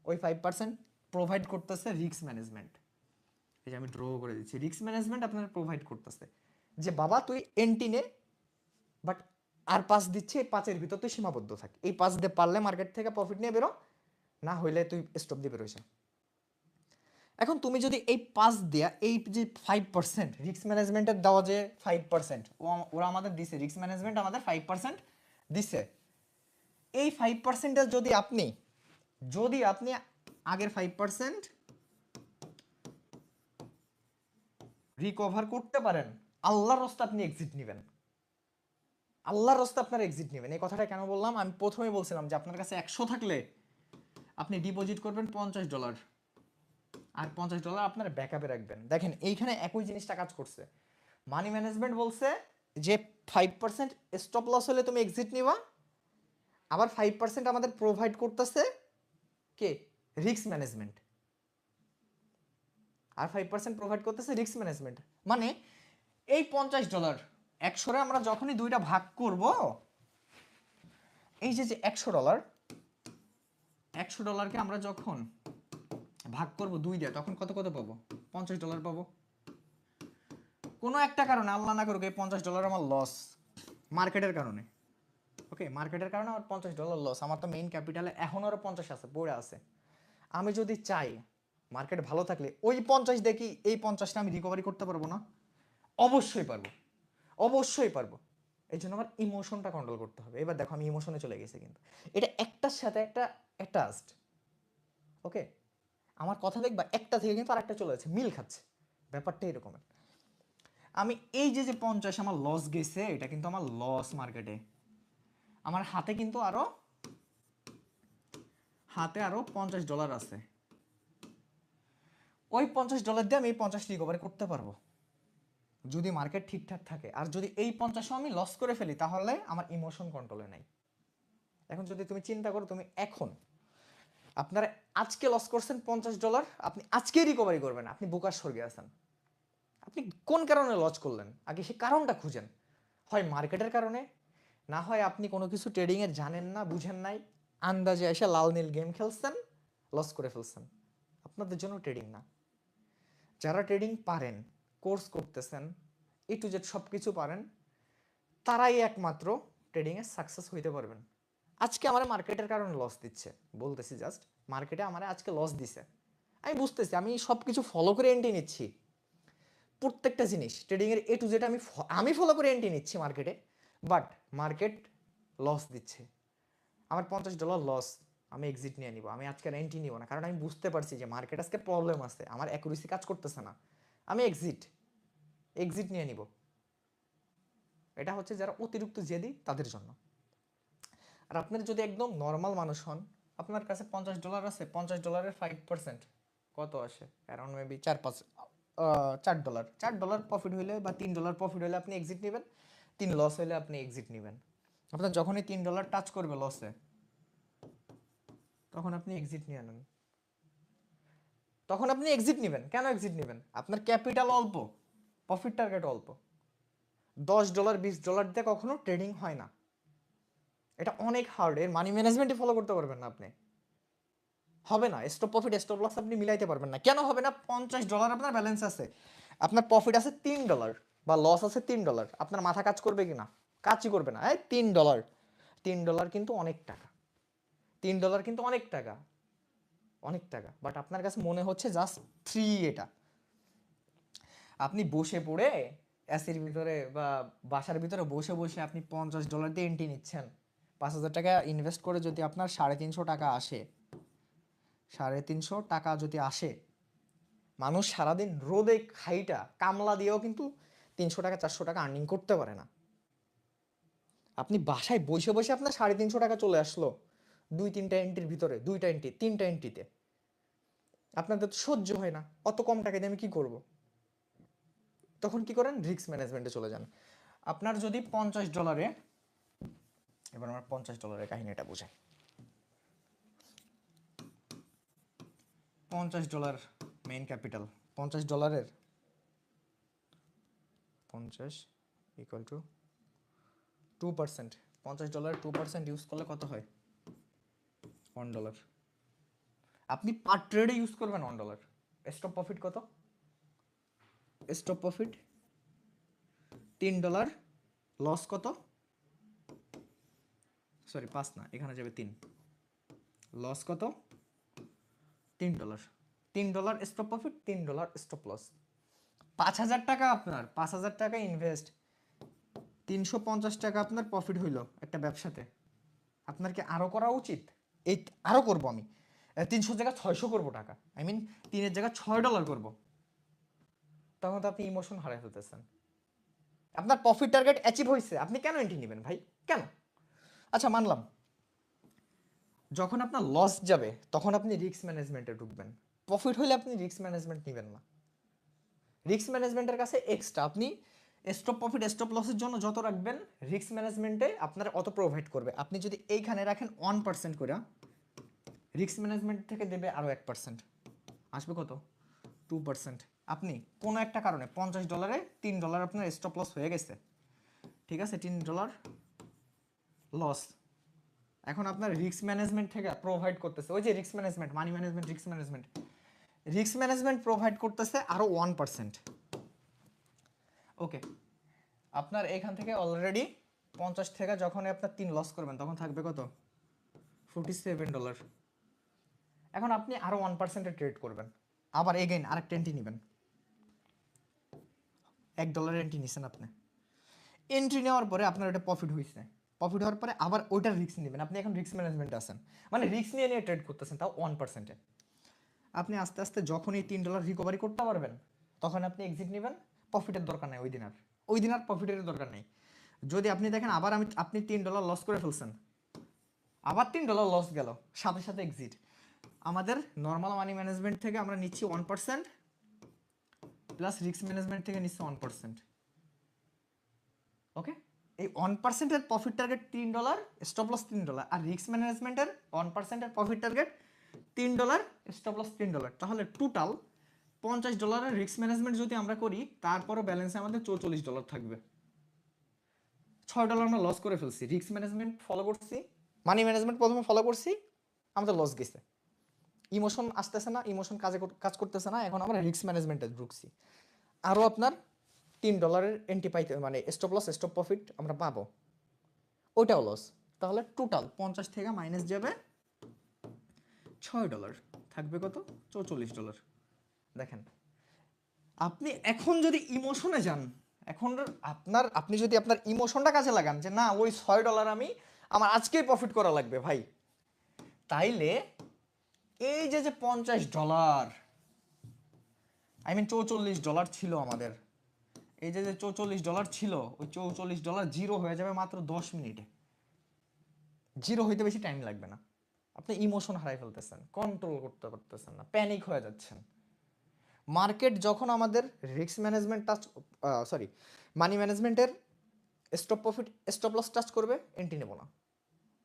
ওই 5% প্রোভাইড করতেছে রিস্ক ম্যানেজমেন্ট। এই যে আমি ড্র করে দিচ্ছি, রিস্ক ম্যানেজমেন্ট আপনার প্রোভাইড করতেছে যে বাবা তুই এন্টি নে, বাট আর 5 দিচ্ছে, এই 5-এর ভিতর তুই সীমাবদ্ধ থাক, এই 5 দিয়ে পারলে মার্কেট থেকে প্রফিট নিয়ে বেরো, না হইলে তুই স্টপ দিয়ে বেরোইছ। এখন তুমি যদি এই 5 দেয়া, এই যে 5% রিস্ক ম্যানেজমেন্টের দেওয়া যে 5%, ওরা আমাদের দিছে, রিস্ক ম্যানেজমেন্ট আমাদের 5% দিছে, এই 5%-এর যদি আপনি আগের 5% রিকভার করতে পারেন, আল্লাহর রাস্তা আপনি এক্সিট নেবেন, আল্লাহর রাস্তা আপনার এক্সিট নেবেন। এই কথাটা কেন বললাম, আমি প্রথমেই বলছিলাম যে আপনার কাছে 100 থাকলে আপনি ডিপোজিট করবেন $50, আর $50 আপনার ব্যাকআপে রাখবেন। দেখেন এইখানে একই জিনিসটা কাজ করছে, মানি ম্যানেজমেন্ট বলছে যে 5% স্টপ লস হলে তুমি এক্সিট নিবা, আবার 5% আমাদের প্রোভাইড করতেছে কে, রিস্ক ম্যানেজমেন্ট, আর 5% প্রোভাইড করতেছে রিস্ক ম্যানেজমেন্ট। মানে এই $50 100-রে আমরা যখনই দুইটা ভাগ করব, এই যে $100কে আমরা যখন ভাগ করব 2 দিয়ে, তখন কত পাবো, $50 পাবো। কোনো একটা কারণে আল্লাহ না করুক এই $50 আমার লস মার্কেটের কারণে, ওকে, মার্কেটের কারণে আমার $50 লস, আমার তো মেইন ক্যাপিটালে এখন আরো 50 আছে, পড়ে আছে। আমি যদি চাই মার্কেট ভালো থাকলে ওই 50 দেখি এই 50টা আমি রিকভারি করতে পারবো না? অবশ্যই পারবো, অবশ্যই পারবো। এই জন্য আমার ইমোশনটা কন্ট্রোল করতে হবে। এবার দেখো আমি ইমোশনে চলে গেছি, কিন্তু এটা একটার সাথে একটা অ্যাটাচড, ওকে, আমার কথা দেখবা একটা থেকে কিন্তু আরেকটা চলে যাচ্ছে, মিল খাচ্ছে, ব্যাপারটা এরকমের। আমি এই যে 50 আমার লস গেছে, এটা কিন্তু আমার লস মার্কেটে, আমার হাতে কিন্তু আরো $50 আছে, ওই $50 দিয়ে আমি এই 50 রিকভারি করতে পারবো যদি মার্কেট ঠিকঠাক থাকে। আর যদি এই 50 আমি লস করে ফেলি, তাহলে আমার ইমোশন কন্ট্রোলে নাই। এখন যদি তুমি চিন্তা করো, তুমি এখন আপনারা আজকে লস করছেন $50, আপনি আজকেই রিকভারি করবেন, আপনি বোকার স্বর্গে আছেন। আপনি কোন কারণে লস করলেন, আগে সেই কারণটা খুঁজেন। হয় মার্কেটের কারণে, না হয় আপনি কোনো কিছু ট্রেডিংয়ের জানেন না, বুঝেন নাই, আন্দাজে এসে লাল নীল গেম খেলছেন, লস করে ফেলছেন। আপনাদের জন্য ট্রেডিং না। যারা ট্রেডিং পারেন, কোর্স করতেছেন, এ টু জেড সব কিছু পারেন, তারাই একমাত্র ট্রেডিংয়ে সাকসেস হইতে পারবেন। আজকে আমার মার্কেটের কারণে লস দিচ্ছে, বলতেছি জাস্ট মার্কেটে আমার আজকে লস দিছে, আমি বুঝতেছি, আমি সব কিছু ফলো করে এন্ট্রি নিচ্ছি, প্রত্যেকটা জিনিস ট্রেডিংয়ের এ টু জেড আমি ফলো করে এন্ট্রি নিচ্ছি মার্কেটে, বাট মার্কেট লস দিচ্ছে, আমার $50 লস, আমি এক্সিট নিয়ে নিব, আমি আজকে এন্ট্রি নিব না, কারণ আমি বুঝতে পারছি যে মার্কেট আজকে প্রবলেম আছে, আমার অ্যাকুরেসি কাজ করতেছে না, আমি এক্সিট নিয়ে নিব। এটা হচ্ছে যারা অতিরিক্ত জেদি তাদের জন্য। আর আপনার যদি একদম নর্মাল মানুষ হন, আপনার কাছে $50 আছে, $50-এর 5% কত আসে, অ্যারাউন্ড মেবি $4 প্রফিট হইলে বা $3 প্রফিট হইলে আপনি এক্সিট নেবেন, 3 লস হইলে আপনি এক্সিট নেবেন। আপনার যখনই $3 টাচ করবে লসে, তখন আপনি এক্সিট নিয়ে নেন, তখন আপনি এক্সিট নেবেন। কেন এক্সিট নেবেন, আপনার ক্যাপিটাল অল্প, প্রফিট টার্গেট অল্প, $10 $20 দিয়ে কখনো ট্রেডিং হয় না, এটা অনেক হার্ড, এর মানি ম্যানেজমেন্টই ফলো করতে পারবেন না আপনি, হবে না, স্টপ প্রফিট স্টপ লস আপনি মিলাইতে পারবেন না। কেন হবে না, $50 আপনার ব্যালেন্স আছে, আপনার প্রফিট আছে $3 বা লস আছে $3, আপনার মাথা কাজ করবে কিনা, কাজই করবে না। এই $3 কিন্তু অনেক টাকা, $3 কিন্তু অনেক টাকা, অনেক টাকা, বাট আপনার কাছে মনে হচ্ছে জাস্ট 3, এটা আপনি বসে পড়ে এসির ভিতরে বা বাসার ভিতরে বসে বসে আপনি $50 দিয়ে এন্ট্রি নিচ্ছেন, 5,000 টাকা ইনভেস্ট করে যদি আপনার 350 টাকা আসে, 350 টাকা যদি আসে, মানুষ সারাদিন রোদে খাইটা কামলা দিয়েও কিন্তু 300 টাকা 400 টাকা আর্নিং করতে পারে না। আপনি বাসায় বসে বসে আপনার 350 টাকা চলে আসলো 2-3টা এন্ট্রির ভিতরে, 2টা এন্ট্রি 3টা এন্ট্রিতে। আপনাদের তো সহ্য হয় না, অত কম টাকা দিয়ে আমি কি করব? তখন কি করেন? রিস্ক ম্যানেজমেন্টে চলে যান। আপনার যদি $50, এবার আমার $50 কাহিনীটা বোঝাই। $50 main capital, $50 50 equal to 2%। $50 2% use করলে কত হয়? $1। আপনি পার ট্রেডে ইউজ করবেন $1। স্টপ প্রফিট কত? Stop profit $3। লস কত? সরি 5 না, এখানে যাবে 3। লস কত? $3। $3 স্টপ প্রফিট, $3 স্টপ লস। 5000 টাকা আপনার, 5000 টাকা ইনভেস্ট, 350 টাকা আপনার প্রফিট হইল একটা ব্যবসাতে। আপনার কি আরো করা উচিত? এই আরো করব আমি, 300 জায়গায় 600 করবো টাকা, আই মিন 3-এর জায়গায় $6 করব। তখন তো আপনি ইমোশন হারাই ফেলতেছেন। আপনার প্রফিট টার্গেট অ্যাচিভ হয়েছে, আপনি কেন এন্ট্রি নেবেন ভাই? কেন? আচ্ছা মানলাম, যখন আপনার লস যাবে তখন আপনি রিস্ক ম্যানেজমেন্টে ঢুকবেন। প্রফিট হলে আপনি রিস্ক ম্যানেজমেন্ট নেবেন না। রিস্ক ম্যানেজমেন্টের কাছে এক্সট্রা আপনি স্টপ প্রফিট স্টপ লসের জন্য যত রাখবেন, রিস্ক ম্যানেজমেন্টে আপনার অত প্রোভাইড করবে। আপনি যদি এইখানে রাখেন 1% করে, রিস্ক ম্যানেজমেন্ট থেকে দেবে আরও 1%, আসবে কত? 2%। আপনি কোনো একটা কারণে $50 $3 আপনার স্টপ লস হয়ে গেছে, ঠিক আছে, $3 লস। এখন আপনার রিস্ক ম্যানেজমেন্ট থেকে প্রোভাইড করতেছে, ওই যে risk management, money management, risk management provide করতেছে আরও 1%। ওকে, আপনার এখান থেকে অলরেডি 50 থেকে যখন আপনার 3 লস করবেন তখন থাকবে কত? $47। এখন আপনি আরও 1%-এ ট্রেড করবেন, আবার এগেইন আরেকটা এন্ট্রি নেবেন। $1 এন্ট্রি নিচ্ছেন আপনি। এন্ট্রি নেওয়ার পরে আপনার ওটা প্রফিট হয়েছে, প্রফিট হওয়ার পরে আবার ওইটার রিস্ক নেবেন। আপনি এখন রিস্ক ম্যানেজমেন্টে আছেন, মানে রিস্ক নিয়ে নিয়ে ট্রেড করতেছেন, তাও 1%-এ। আপনি আস্তে আস্তে যখন এই $3 রিকভারি করতে পারবেন তখন আপনি এক্সিট নেবেন। প্রফিটের দরকার নেই ওই দিন আর প্রফিটের দরকার নেই। যদি আপনি দেখেন আবার আপনি $3 লস করে ফেলছেন, আবার $3 লস গেল, সাথে সাথে এক্সিট। আমাদের নর্মাল মানি ম্যানেজমেন্ট থেকে আমরা নিচ্ছি 1%, প্লাস রিস্ক ম্যানেজমেন্ট থেকে নিচ্ছি 1%। ওকে, এই 1%-এর প্রফিট টার্গেট $3, স্টপ লস $3, আর রিস্ক ম্যানেজমেন্টের 1%-এর প্রফিট টার্গেট $3, স্টপ লস $3। তাহলে টোটাল $50 রিস্ক ম্যানেজমেন্ট যদি আমরা করি, তারপরও ব্যালেন্সে আমাদের $44 থাকবে। $6 আমরা লস করে ফেলছি, রিস্ক ম্যানেজমেন্ট ফলো করছি, মানি ম্যানেজমেন্ট প্রথমে ফলো করছি, আমাদের লস গেছে, ইমোশন আসতেছে না, ইমোশন কাজ করতেছে না, এখন আমরা রিস্ক ম্যানেজমেন্টে ঢুকছি। আরও আপনার $3 এন্ট্রি পাইতে, মানে স্টপ লস স্টপ প্রফিট আমরা পাবো, ওইটাও লস। তাহলে টোটাল 50 থেকে মাইনাস যাবে $6, থাকবে কত? $44। দেখেন, আপনি এখন যদি ইমোশনে যান, এখন আপনি যদি আপনার ইমোশনটা কাজে লাগান যে না ওই $6 আমি আমার আজকেই প্রফিট করা লাগবে ভাই, তাইলে এই যে $50, আই মিন $44 ছিল আমাদের, এই যে $44 ছিল, ওই $44 জিরো হয়ে যাবে মাত্র 10 মিনিটে। জিরো হইতে বেশি টাইম লাগবে না। আপনি ইমোশন হারাই ফেলতেছেন, কন্ট্রোল করতে পারতেছেন না, প্যানিক হয়ে যাচ্ছেন। মার্কেট যখন আমাদের রিস্ক ম্যানেজমেন্ট মানি ম্যানেজমেন্টের stop profit stop loss touch করবে, এন্ট্রি নেব না।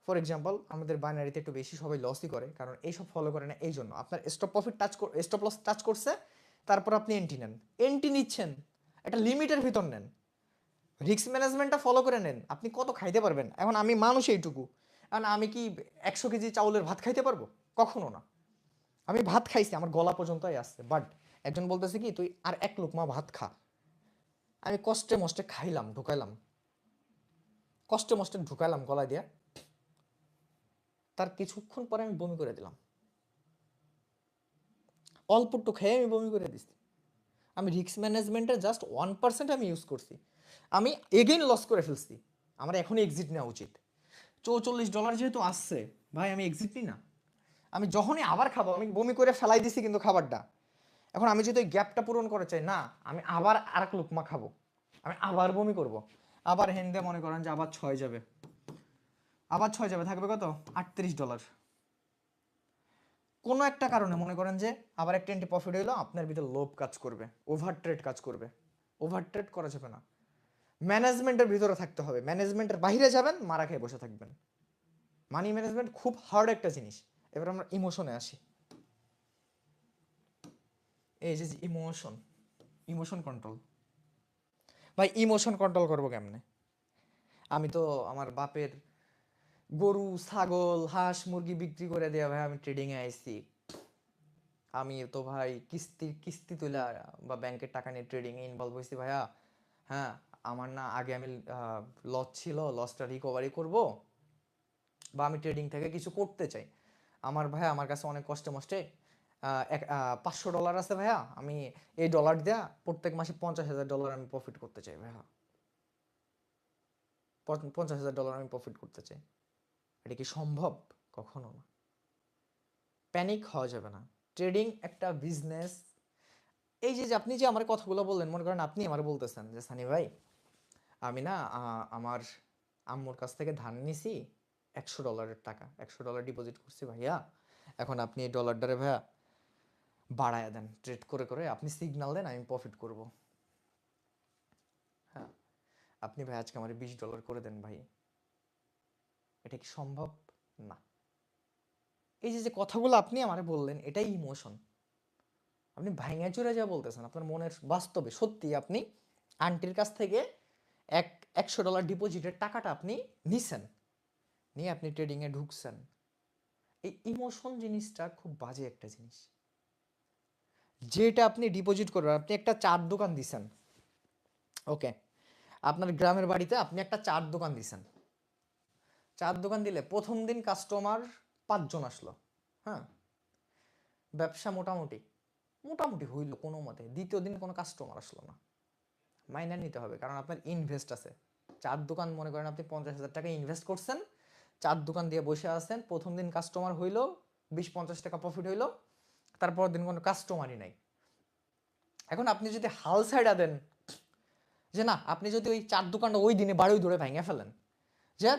ফর এক্সাম্পল, আমাদের বাইনারিতে একটু বেশি সবাই লসই করে, কারণ এইসব ফলো করে না। এই জন্য আপনার stop profit stop loss touch করছে, তারপর আপনি এন্ট্রি নেন। এন্ট্রি নিচ্ছেন একটা লিমিটের ভিতর নেন, রিস্ক ম্যানেজমেন্টটা ফলো করে নেন। আপনি কত খাইতে পারবেন? এখন আমি মানুষ এইটুকু, কারণ আমি কি 100 কেজি চাউলের ভাত খাইতে পারবো? কখনো না। আমি ভাত খাইছি, আমার গলা পর্যন্তই আসছে, বাট একজন বলতেছে কি তুই আর 1 লুকমা ভাত খা। আমি কষ্টে মষ্টে খাইলাম, কষ্টে মষ্টে ঢুকাইলাম গলায় দিয়া, তার কিছুক্ষণ পরে আমি বমি করে দিলাম। অল্প একটু খেয়ে আমি বমি করে দিচ্ছি। আমি রিস্ক ম্যানেজমেন্টের জাস্ট 1% আমি ইউজ করছি, আমি এগেইন লস করে ফেলছি। আমার এখনই এক্সিট নেওয়া উচিত। $44 যেহেতু আসছে ভাই, আমি এক্সিট নিই না, আমি যখনই আবার খাবো, আমি বমি করে ফেলাই দিছি কিন্তু খাবারটা, এখন আমি যদি ওই গ্যাপটা পূরণ করে চাই না, আমি আবার আর এক লুকমা খাবো, আমি আবার বমি করব, আবার হেন্দে মনে করেন যে আবার 6 যাবে, আবার 6 যাবে, থাকবে কত $38। কোনো একটা কারণে মনে করেন যে আবার একটা এন্ট্রি প্রফিট হইলো, আপনার ভিতরে লোভ কাজ করবে, ওভার ট্রেড কাজ করবে। ওভার ট্রেড করা যাবে না, ম্যানেজমেন্টের ভিতরে থাকতে হবে, ম্যানেজমেন্টের বাইরে যাবেন মারা খেয়ে বসে থাকবেন। মানি ম্যানেজমেন্ট খুব হার্ড একটা জিনিস। এবার আমরা ইমোশনে আসি। এই যে ইমোশন, ইমোশন কন্ট্রোল, ভাই ইমোশন কন্ট্রোল করবো কেমনে? আমি তো আমার বাপের গরু ছাগল হাঁস মুরগি বিক্রি করে দেয়া ভাই আমি ট্রেডিংয়ে আইছি। আমি তো ভাই কিস্তি কিস্তি তুলে বা ব্যাংকের টাকা নিয়ে ট্রেডিংয়ে ইনভলভ হয়েছি ভাইয়া। হ্যাঁ, আমার না আগে আমি লস ছিল, লসটা রিকভারি করব, বা আমি ট্রেডিং থেকে কিছু করতে চাই। আমার ভাইয়া আমার কাছে অনেক কষ্টে মষ্টে $500 আছে ভাইয়া, আমি এই ডলার দেয়া প্রত্যেক মাসে $50,000 আমি প্রফিট করতে চাই ভাইয়া, $50,000 আমি প্রফিট করতে চাই। এটা কি সম্ভব? কখনো না। প্যানিক হওয়া যাবে না। ট্রেডিং একটা বিজনেস। এই যে আপনি যে আমার কথাগুলো বললেন, মনে করেন আপনি আমার বলতেছেন যে সানি ভাই আমি না আমার আম্মুর কাছ থেকে ধার নিছি $100 টাকা, $100 ডিপোজিট করছি ভাইয়া, এখন আপনি এই ডলারটারে ভাইয়া বাড়ায় দেন, ট্রেড করে করে আপনি সিগন্যাল দেন, আমি প্রফিট করব। হ্যাঁ, আপনি ভাই আজকে আমার $20 করে দেন ভাই, এটা কি সম্ভব? না। এই যে যে কথাগুলো আপনি আমারে বললেন, এটাই ইমোশন। আপনি ভাঙা চুরে যা বলতেছেন, আপনার মনের বাস্তবে সত্যি আপনি আন্টির কাছ থেকে $100 ডিপোজিটের টাকাটা আপনি নিছেন, নিয়ে আপনি ট্রেডিংয়ে ঢুকছেন। এই ইমোশন জিনিসটা খুব বাজে একটা জিনিস। যেটা আপনি ডিপোজিট করবেন, আপনি একটা চার দোকান দিছেন, ওকে, আপনার গ্রামের বাড়িতে আপনি একটা চার দোকান দিছেন, চার দোকান দিলে প্রথম দিন কাস্টমার 5 জন আসলো, হ্যাঁ, ব্যবসা মোটামুটি মোটামুটি হইলো কোনো মতে, দ্বিতীয় দিন কোনো কাস্টমার আসলো না, মাইনে নিতে হবে, কারণ আপনার ইনভেস্ট আছে। চার দোকান মনে করেন আপনি 50,000 টাকা ইনভেস্ট করছেন, চার দোকান দিয়ে বসে আছেন, প্রথম দিন কাস্টমার হইলো 20-50 টাকা প্রফিট হইলো, তারপর দিন কোনো কাস্টমারই নাই। এখন আপনি যদি হাল ছাইড়া দেন যে না, আপনি যদি ওই চার দোকানটা ওই দিনে বাড়ি ধরে ভাঙে ফেলেন, যে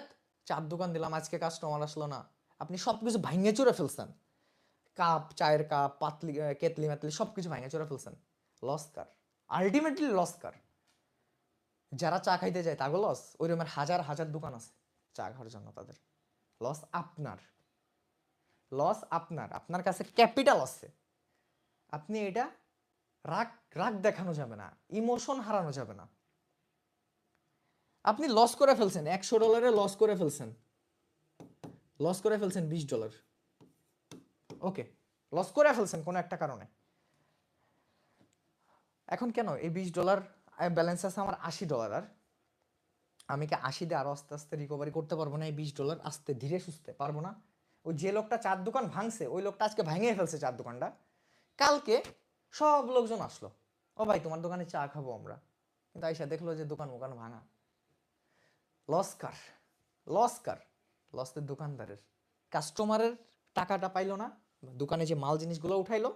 চার দোকান দিলাম আজকে কাস্টমার আসলো না, আপনি সব কিছু ভাঙে চড়ে ফেলছেন, কাপ, চায়ের কাপ, পাতলি কেতলি মেতলি সব কিছু ভাঙে চড়ে ফেলছেন, লস কার? আলটিমেটলি লস কার? যারা চা খাইতে যায় তাগো লস, ওই রকমের হাজার হাজার দোকান আছে চা খাওয়ার জন্য, তাদের লস আপনার, লস আপনার, আপনার কাছে ক্যাপিটাল আছে। আপনি এটা রাগ রাগ দেখানো যাবে না, ইমোশন হারানো যাবে না। আপনি লস করে ফেলছেন $100, লস করে ফেলছেন, লস করে ফেলছেন $20, ওকে, লস করে ফেলছেন কোনো একটা কারণে। এখন কেন এই $20 ব্যালেন্স আছে আমার $80, আর আমি কি 80 দিয়ে আরো আস্তে আস্তে রিকভারি করতে পারবো না? এই $20 আস্তে ধীরে সুস্থে পারবো না? ওই যে লোকটা চার দোকান ভাঙছে, ওই লোকটা আজকে ভাঙিয়ে ফেলছে চার দোকানটা, কালকে সব লোকজন আসলো, ও ভাই তোমার দোকানে চা খাবো আমরা, কিন্তু আইসা দেখলো যে দোকান মোকান ভাঙা। লস কার? লস কার? লস তো দোকানদারের। কাস্টমারের টাকাটা পাইলো না, দোকানে যে মাল জিনিসগুলো উঠাইলো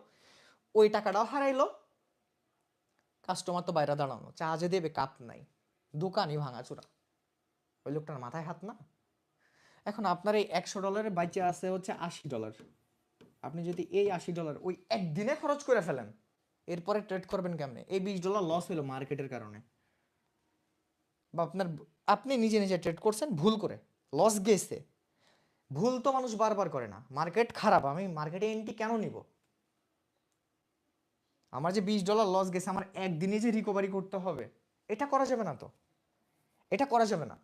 ওই টাকাটাও হারাইলো, কাস্টমার তো বাইরে দাঁড়ানো, চা যে দেবে কাপ নাই, দোকানই ভাঙাচোরা, ওই লোকটার মাথায় হাত না? এখন আপনার এই $100 বাইচে আছে হচ্ছে $80, আপনি যদি এই $80 ওই একদিনে খরচ করে ফেলেন, এরপরে ট্রেড করবেন কেমনে? এই $20 লস হলো মার্কেটের কারণে, বা আপনার আপনি নিজে নিজে ট্রেড করছেন ভুল করে, লস গেছে। ভুল তো মানুষ বারবার করে না, মার্কেট খারাপ, আমি মার্কেটে এন্ট্রি কেন নিব? আমার যে $20 লস গেছে, আমার একদিনে যে রিকভারি করতে হবে, এটা করা যাবে না তো, এটা করা যাবে না।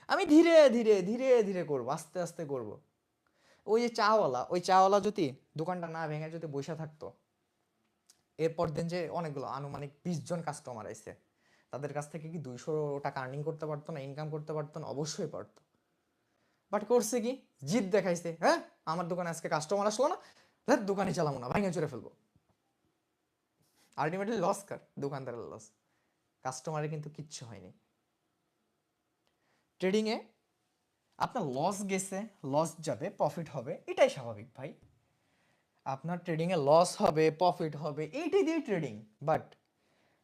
আমি ধীরে ধীরে ধীরে ধীরে করবো, আস্তে আস্তে করব। ওই যে চাওয়ালা, ওই চাওয়ালা যদি দোকানটা না ভেঙে যদি বসে থাকতো, এরপর দিন যে অনেকগুলো আনুমানিক 20 জন কাস্টমার আইছে, তাদের কাছ থেকে কি $200 আর্নিং করতে পারতো না, ইনকাম করতে পারতো না? অবশ্যই পারতো। বাট করছে কি? জিদ দেখাইছে, হ্যাঁ আমার দোকানে আজকে কাস্টমার আসলো না, দোকানে চালাবো না, ভাঙে চড়ে ফেলবো। আলটিমেটলি লস কার? দোকানদারের লস, কাস্টমারের কিন্তু কিচ্ছু হয়নি। ট্রেডিংয়ে আপনার লস গেছে, লস যাবে, প্রফিট হবে, এটাই স্বাভাবিক ভাই। আপনার ট্রেডিংয়ে লস হবে, প্রফিট হবে, এইটাই দিয়ে ট্রেডিং। বাট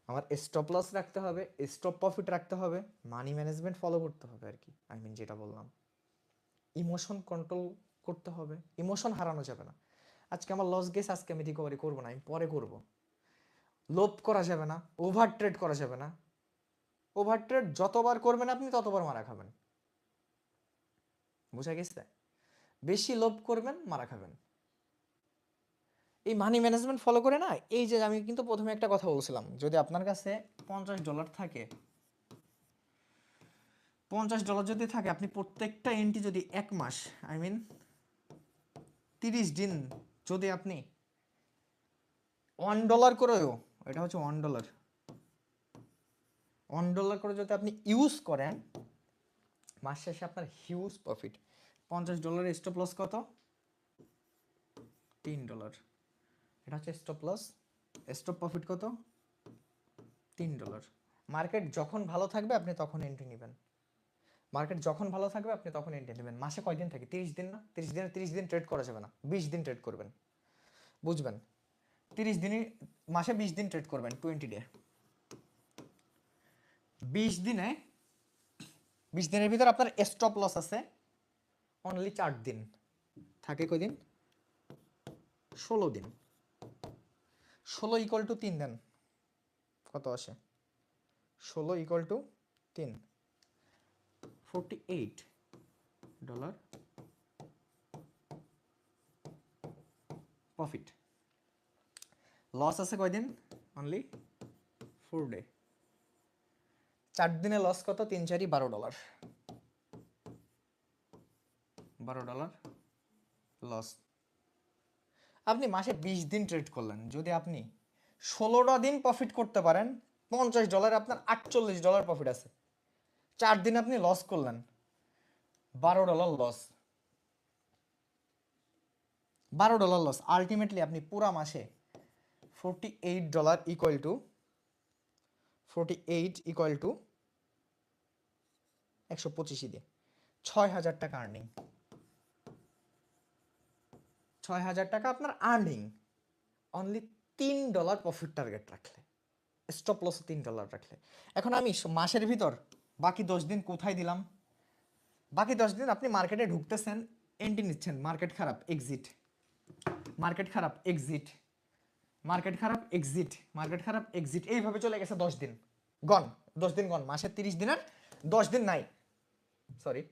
আমার স্টপ লস রাখতে হবে, স্টপ প্রফিট রাখতে হবে, মানি ম্যানেজমেন্ট ফলো করতে হবে আর কি। আই মিন যেটা বললাম, ইমোশন কন্ট্রোল করতে হবে, ইমোশন হারানো যাবে না। আজকে আমার লস গেছে, আজকে আমি রিকভারি করবো না, আমি পরে করব। লোভ করা যাবে না, ওভার ট্রেড করা যাবে না। ওভার ট্রেড যতবার করবেন আপনি ততবার মারা খাবেন, বুঝা গেছে? বেশি লোভ করবেন, মারা খাবেন। এই মানি ম্যানেজমেন্ট ফলো করে না, এই যে আমি কিন্তু প্রথমে একটা কথা বলছিলাম, যদি আপনার কাছে $50 থাকে, $50 যদি থাকে, আপনি প্রত্যেকটা এন্ট্রি যদি 1 মাস, আই মিন 30 দিন যদি আপনি $1 করেও, এটা হচ্ছে $1, $1 করে যদি আপনি ইউজ করেন, মাস শেষে আপনার হিউজ প্রফিট। $50 স্টপ লস কত? $3। এটা হচ্ছে স্টপ লস। স্টপ প্রফিট কত? $3। মার্কেট যখন ভালো থাকবে আপনি তখন এন্ট্রি নেবেন, মার্কেট যখন ভালো থাকবে আপনি তখন এন্ট্রি নেবেন। মাসে কয়দিন থাকে? 30 দিন না? 30 দিনে 30 দিন ট্রেড করা যাবে না, 20 দিন ট্রেড করবেন, বুঝবেন? 30 দিনই, মাসে 20 দিন ট্রেড করবেন, 20 ডে। 20 দিনে, 20 দিনের ভিতর আপনার স্টপ লস আছে অনলি 4 দিন, থাকে কয়দিন? 16 দিন। 16 ইকুয়াল টু 3 দেন, কত আসে? 16 ইকুয়াল টু 3, $48 প্রফিট। লস আছে কয়দিন? Only 4 day. 4 দিনে লস কত? 3 4 $12, $12 লস। আপনি মাসে 20 দিন ট্রেড করলেন, যদি আপনি 16টা দিন প্রফিট করতে পারেন, $50 আপনার $48 প্রফিট আছে। 4 দিন আপনি লস করলেন, $12 লস, $12 লস। আলটিমেটলি আপনি পুরা মাসে $48 ইকুয়াল টু 125 দিয়ে 6,000 টাকা আর্নিং। 6,000 টাকা আপনার আর্নিং, অনলি $3 প্রফিট টার্গেট রাখলে, স্টপ লস $3 রাখলে। এখন আমি মাসের ভিতর বাকি 10 দিন কোথায় দিলাম? বাকি 10 দিন আপনি মার্কেটে ঢুকতেছেন, এন্ট্রি নিচ্ছেন, মার্কেট খারাপ, এক্সিট, মার্কেট খারাপ, এক্সিট, মার্কেট খারাপ, এক্সিট, মার্কেট খারাপ, এক্সিট, এইভাবে চলে গেছে 10 দিন গন। 10 দিন গন, মাসের 30 দিনের 10 দিন নাই, সরি,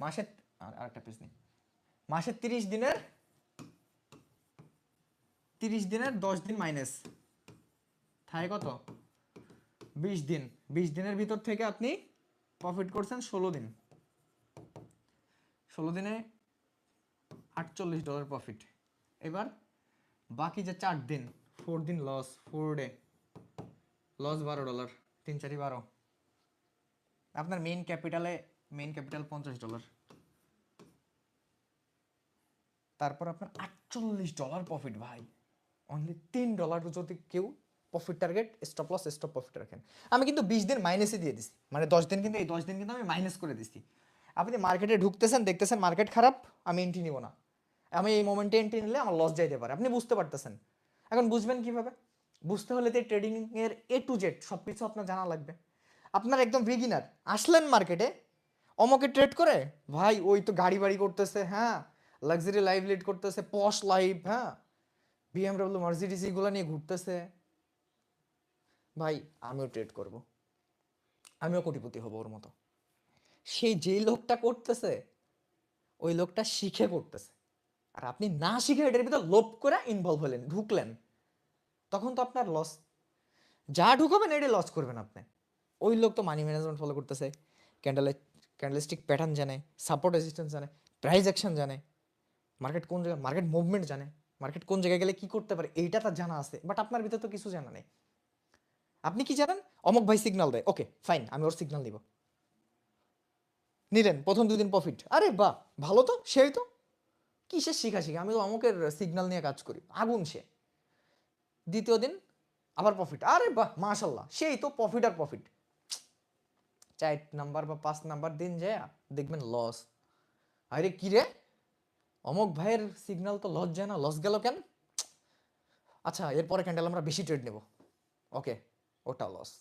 মাসের আরেকটা পেজ নেই, মাসের 30 দিনের 10 দিন মাইনাস থাকে কত? 20 দিন। 20 দিনের ভিতর থেকে আপনি প্রফিট করছেন 16 দিন, 16 দিনে $48 প্রফিট। এবার বাকি যে 4 দিন, 4 দিন লস, 4 ডে লস, $12, 3 4 12। আপনার মেইন ক্যাপিটাল $50, তারপর আপনার $48 প্রফিট ভাই। অনলি $3 যদি কেউ profit target, stop loss, stop profit রাখেন। আমি কিন্তু 20 দিন মাইনাসে দিয়ে দিছি, মানে 10 দিন, কিন্তু এই 10 দিন কিন্তু আমি মাইনাস করে দিছি। আপনি মার্কেটে ঢুকতেছেন, দেখতেছেন মার্কেট খারাপ, আমি এন্ট্রি নিব না, আমি এই মোমেন্টে এন্ট্রি নিলে আমার লস যাইতে পারে, আপনি বুঝতে পারতেছেন। এখন বুঝবেন কিভাবে? বুঝতে হলে তো ট্রেডিং এর A to Z সব কিছু আপনার জানা লাগবে। আপনার একদম বিগিনার, আসলেন মার্কেটে, অমকে ট্রেড করে, ভাই ওই তো গাড়ি বাড়ি করতেছে, হ্যাঁ, লাক্সারি লাইফ লিড করতেছে, পশ লাইফ, হ্যাঁ, BMW মার্সিডিজ এগুলো নিয়ে ঘুরতেছে, ভাই আমিও ট্রেড করব, আমিও কোটিপতি হব ওর মতো। সেই যেই লোকটা করতেছে, ওই লোকটা শিখে করতেছে, আর আপনি না শিখে এটার ভিতর লোভ করে ইনভলভ হলেন, ঢুকলেন, তখন তো আপনার লস। যা ঢুকবেন এটাই লস করবেন আপনি। ওই লোক তো মানি ম্যানেজমেন্ট ফলো করতেছে, ক্যান্ডেলস্টিক প্যাটার্ন জানে, সাপোর্ট রেজিস্ট্যান্স জানে, প্রাইস অ্যাকশন জানে, মার্কেট কোন জায়গায়, মার্কেট মুভমেন্ট জানে, মার্কেট কোন জায়গায় গেলে কি করতে পারে, এইটা তার জানা আছে। বাট আপনার ভিতরে তো কিছু জানা নেই। আপনি কি জানেন? অমুক ভাই সিগন্যাল দেয়, ওকে ফাইন, আমি ওর সিগন্যাল নিব, নিলেন, প্রথম 2 দিন প্রফিট, আরে বাহ ভালো তো, সেই তো কিসের শিখি, আমি তো অমুকের সিগন্যাল নিয়ে কাজ করি, আগুন সে। দ্বিতীয় দিন আবার প্রফিট, আরে বাহ মাশাল্লাহ, সেই তো প্রফিট আর প্রফিট। 4 নাম্বার বা 5 নাম্বার দিন যায় দেখবেন লস। আরে কি রে, অমুক ভাইয়ের সিগন্যাল তো লস যায় না, লস গেল কেন? আচ্ছা এরপরে ক্যান্ডেল আমরা বেশি ট্রেড নেব, ওকে ওটা লস।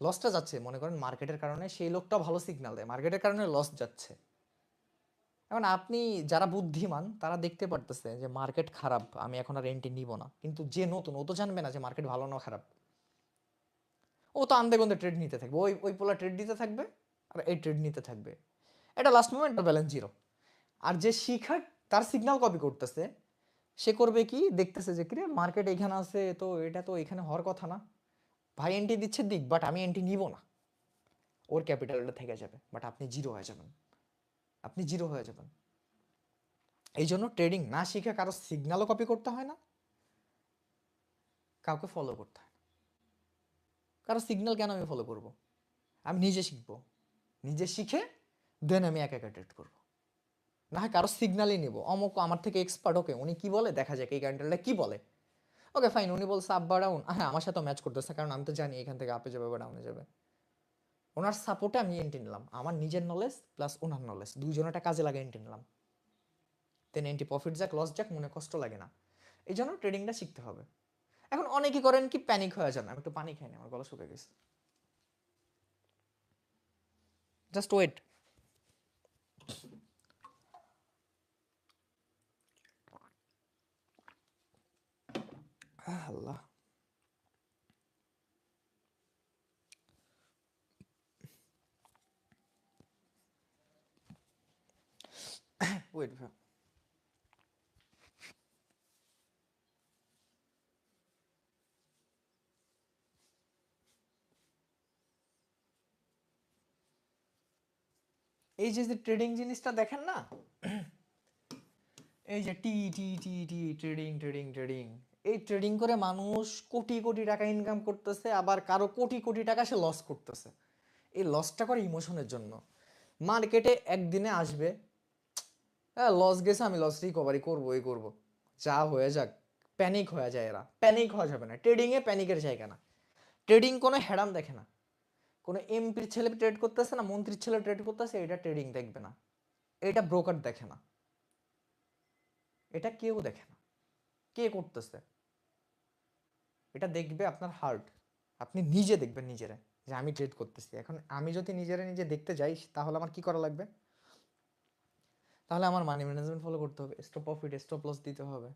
লসটা যাচ্ছে মনে করেন মার্কেটের কারণে, সেই লোকটা ভালো সিগন্যাল দেয়, মার্কেটের কারণে লস যাচ্ছে। এখন আপনি যারা বুদ্ধিমান তারা দেখতে পারতেছে যে মার্কেট খারাপ, আমি এখন আর এন্ট্রি নিব না, কিন্তু যে নতুন ও তো জানবে না যে মার্কেট ভালো না খারাপ, ও তো আন্দে গন্ধে ট্রেড নিতে থাকবে, ওই ওই পোলা ট্রেড দিতে থাকবে আর এই ট্রেড নিতে থাকবে, এটা লাস্ট মোমেন্ট ব্যালেন্স জিরো। আর যে শিখা তার সিগন্যাল কপি করতেছে, সে করবে কি, দেখতেছে যে কিরে মার্কেট এখানে আছে, তো এটা তো এখানে হওয়ার কথা না, ভাই এন্ট্রি দিচ্ছে দিক, বাট আমি এন্ট্রি নিব না, ওর ক্যাপিটালটা থেকে যাবে, বাট আপনি জিরো হয়ে যাবেন, আপনি জিরো হয়ে যাবেন। এই জন্য ট্রেডিং না শিখে কারো সিগন্যালও কপি করতে হয় না, কাউকে ফলো করতে হয় না। কারো সিগন্যাল কেন আমি ফলো করব? আমি নিজে শিখবো, নিজে শিখে দেন আমি একা একা ট্রেড করবো। না হয় কারো সিগন্যালই নিব, অমুক আমার থেকে এক্সপার্ট, ওকে উনি কি বলে দেখা যাক, এই ক্যান্ডেলটা কি বলে, ওকে ফাইন, উনি বলছে আপ বা ডাউন, হ্যাঁ আমার সাথে ম্যাচ করতেছে, কারণ আমি তো জানি এখান থেকে আপে যাবে বা ডাউনে যাবে, ওনার সাপোর্টে আমি এন্ট্রি নিলাম, আমার নিজের নলেজ প্লাস ওনার নলেজ দুইজনেরটা কাজে লাগে এন্ট্রি নিলাম, দেন এন্ট্রি প্রফিট যাক লস যাক মনে কষ্ট লাগে না। এই জন্য ট্রেডিংটা শিখতে হবে। এখন অনেকে করেন কি প্যানিক হয়ে যান, আমি একটু পানি খাই না, আমার গলা শুকে গেছে, জাস্ট ওয়েট। আল্লাহ, ওয়েট। এই যে ট্রেডিং জিনিসটা দেখেন না, এই যে টি টি টি টি ট্রেডিং ট্রেডিং ট্রেডিং, এই ট্রেডিং করে মানুষ কোটি কোটি টাকা ইনকাম করতেছে, আবার কারো কোটি কোটি টাকা সে লস করতেছে। এই লসটা করে ইমোশনের জন্য। মার্কেটে একদিনে আসবে, হ্যাঁ লস গেছে, আমি লস রিকভারি করবো, এই করবো, যা হয়ে যাক, প্যানিক হয়ে যায় এরা। প্যানিক হওয়া যাবে না, ট্রেডিংয়ে প্যানিকের জায়গা না। ট্রেডিং কোনো হ্যাডাম দেখে না, কোনো এমপির ছেলে ট্রেড করতেছে না মন্ত্রীর ছেলে ট্রেড করতেছে, এটা ট্রেডিং দেখবে না, এটা ব্রোকার দেখে না, এটা কেউ দেখে না, কে করতেছে এটা দেখবে আপনার হার্ট, আপনি নিজে দেখবেন নিজেরে যে আমি ট্রেড করতেছি। এখন আমি যদি নিজেরে নিজে দেখতে যাই তাহলে আমার কি করা লাগবে? তাহলে আমার মানি ম্যানেজমেন্ট ফলো করতে হবে, স্টপ প্রফিট স্টপ লস দিতে হবে,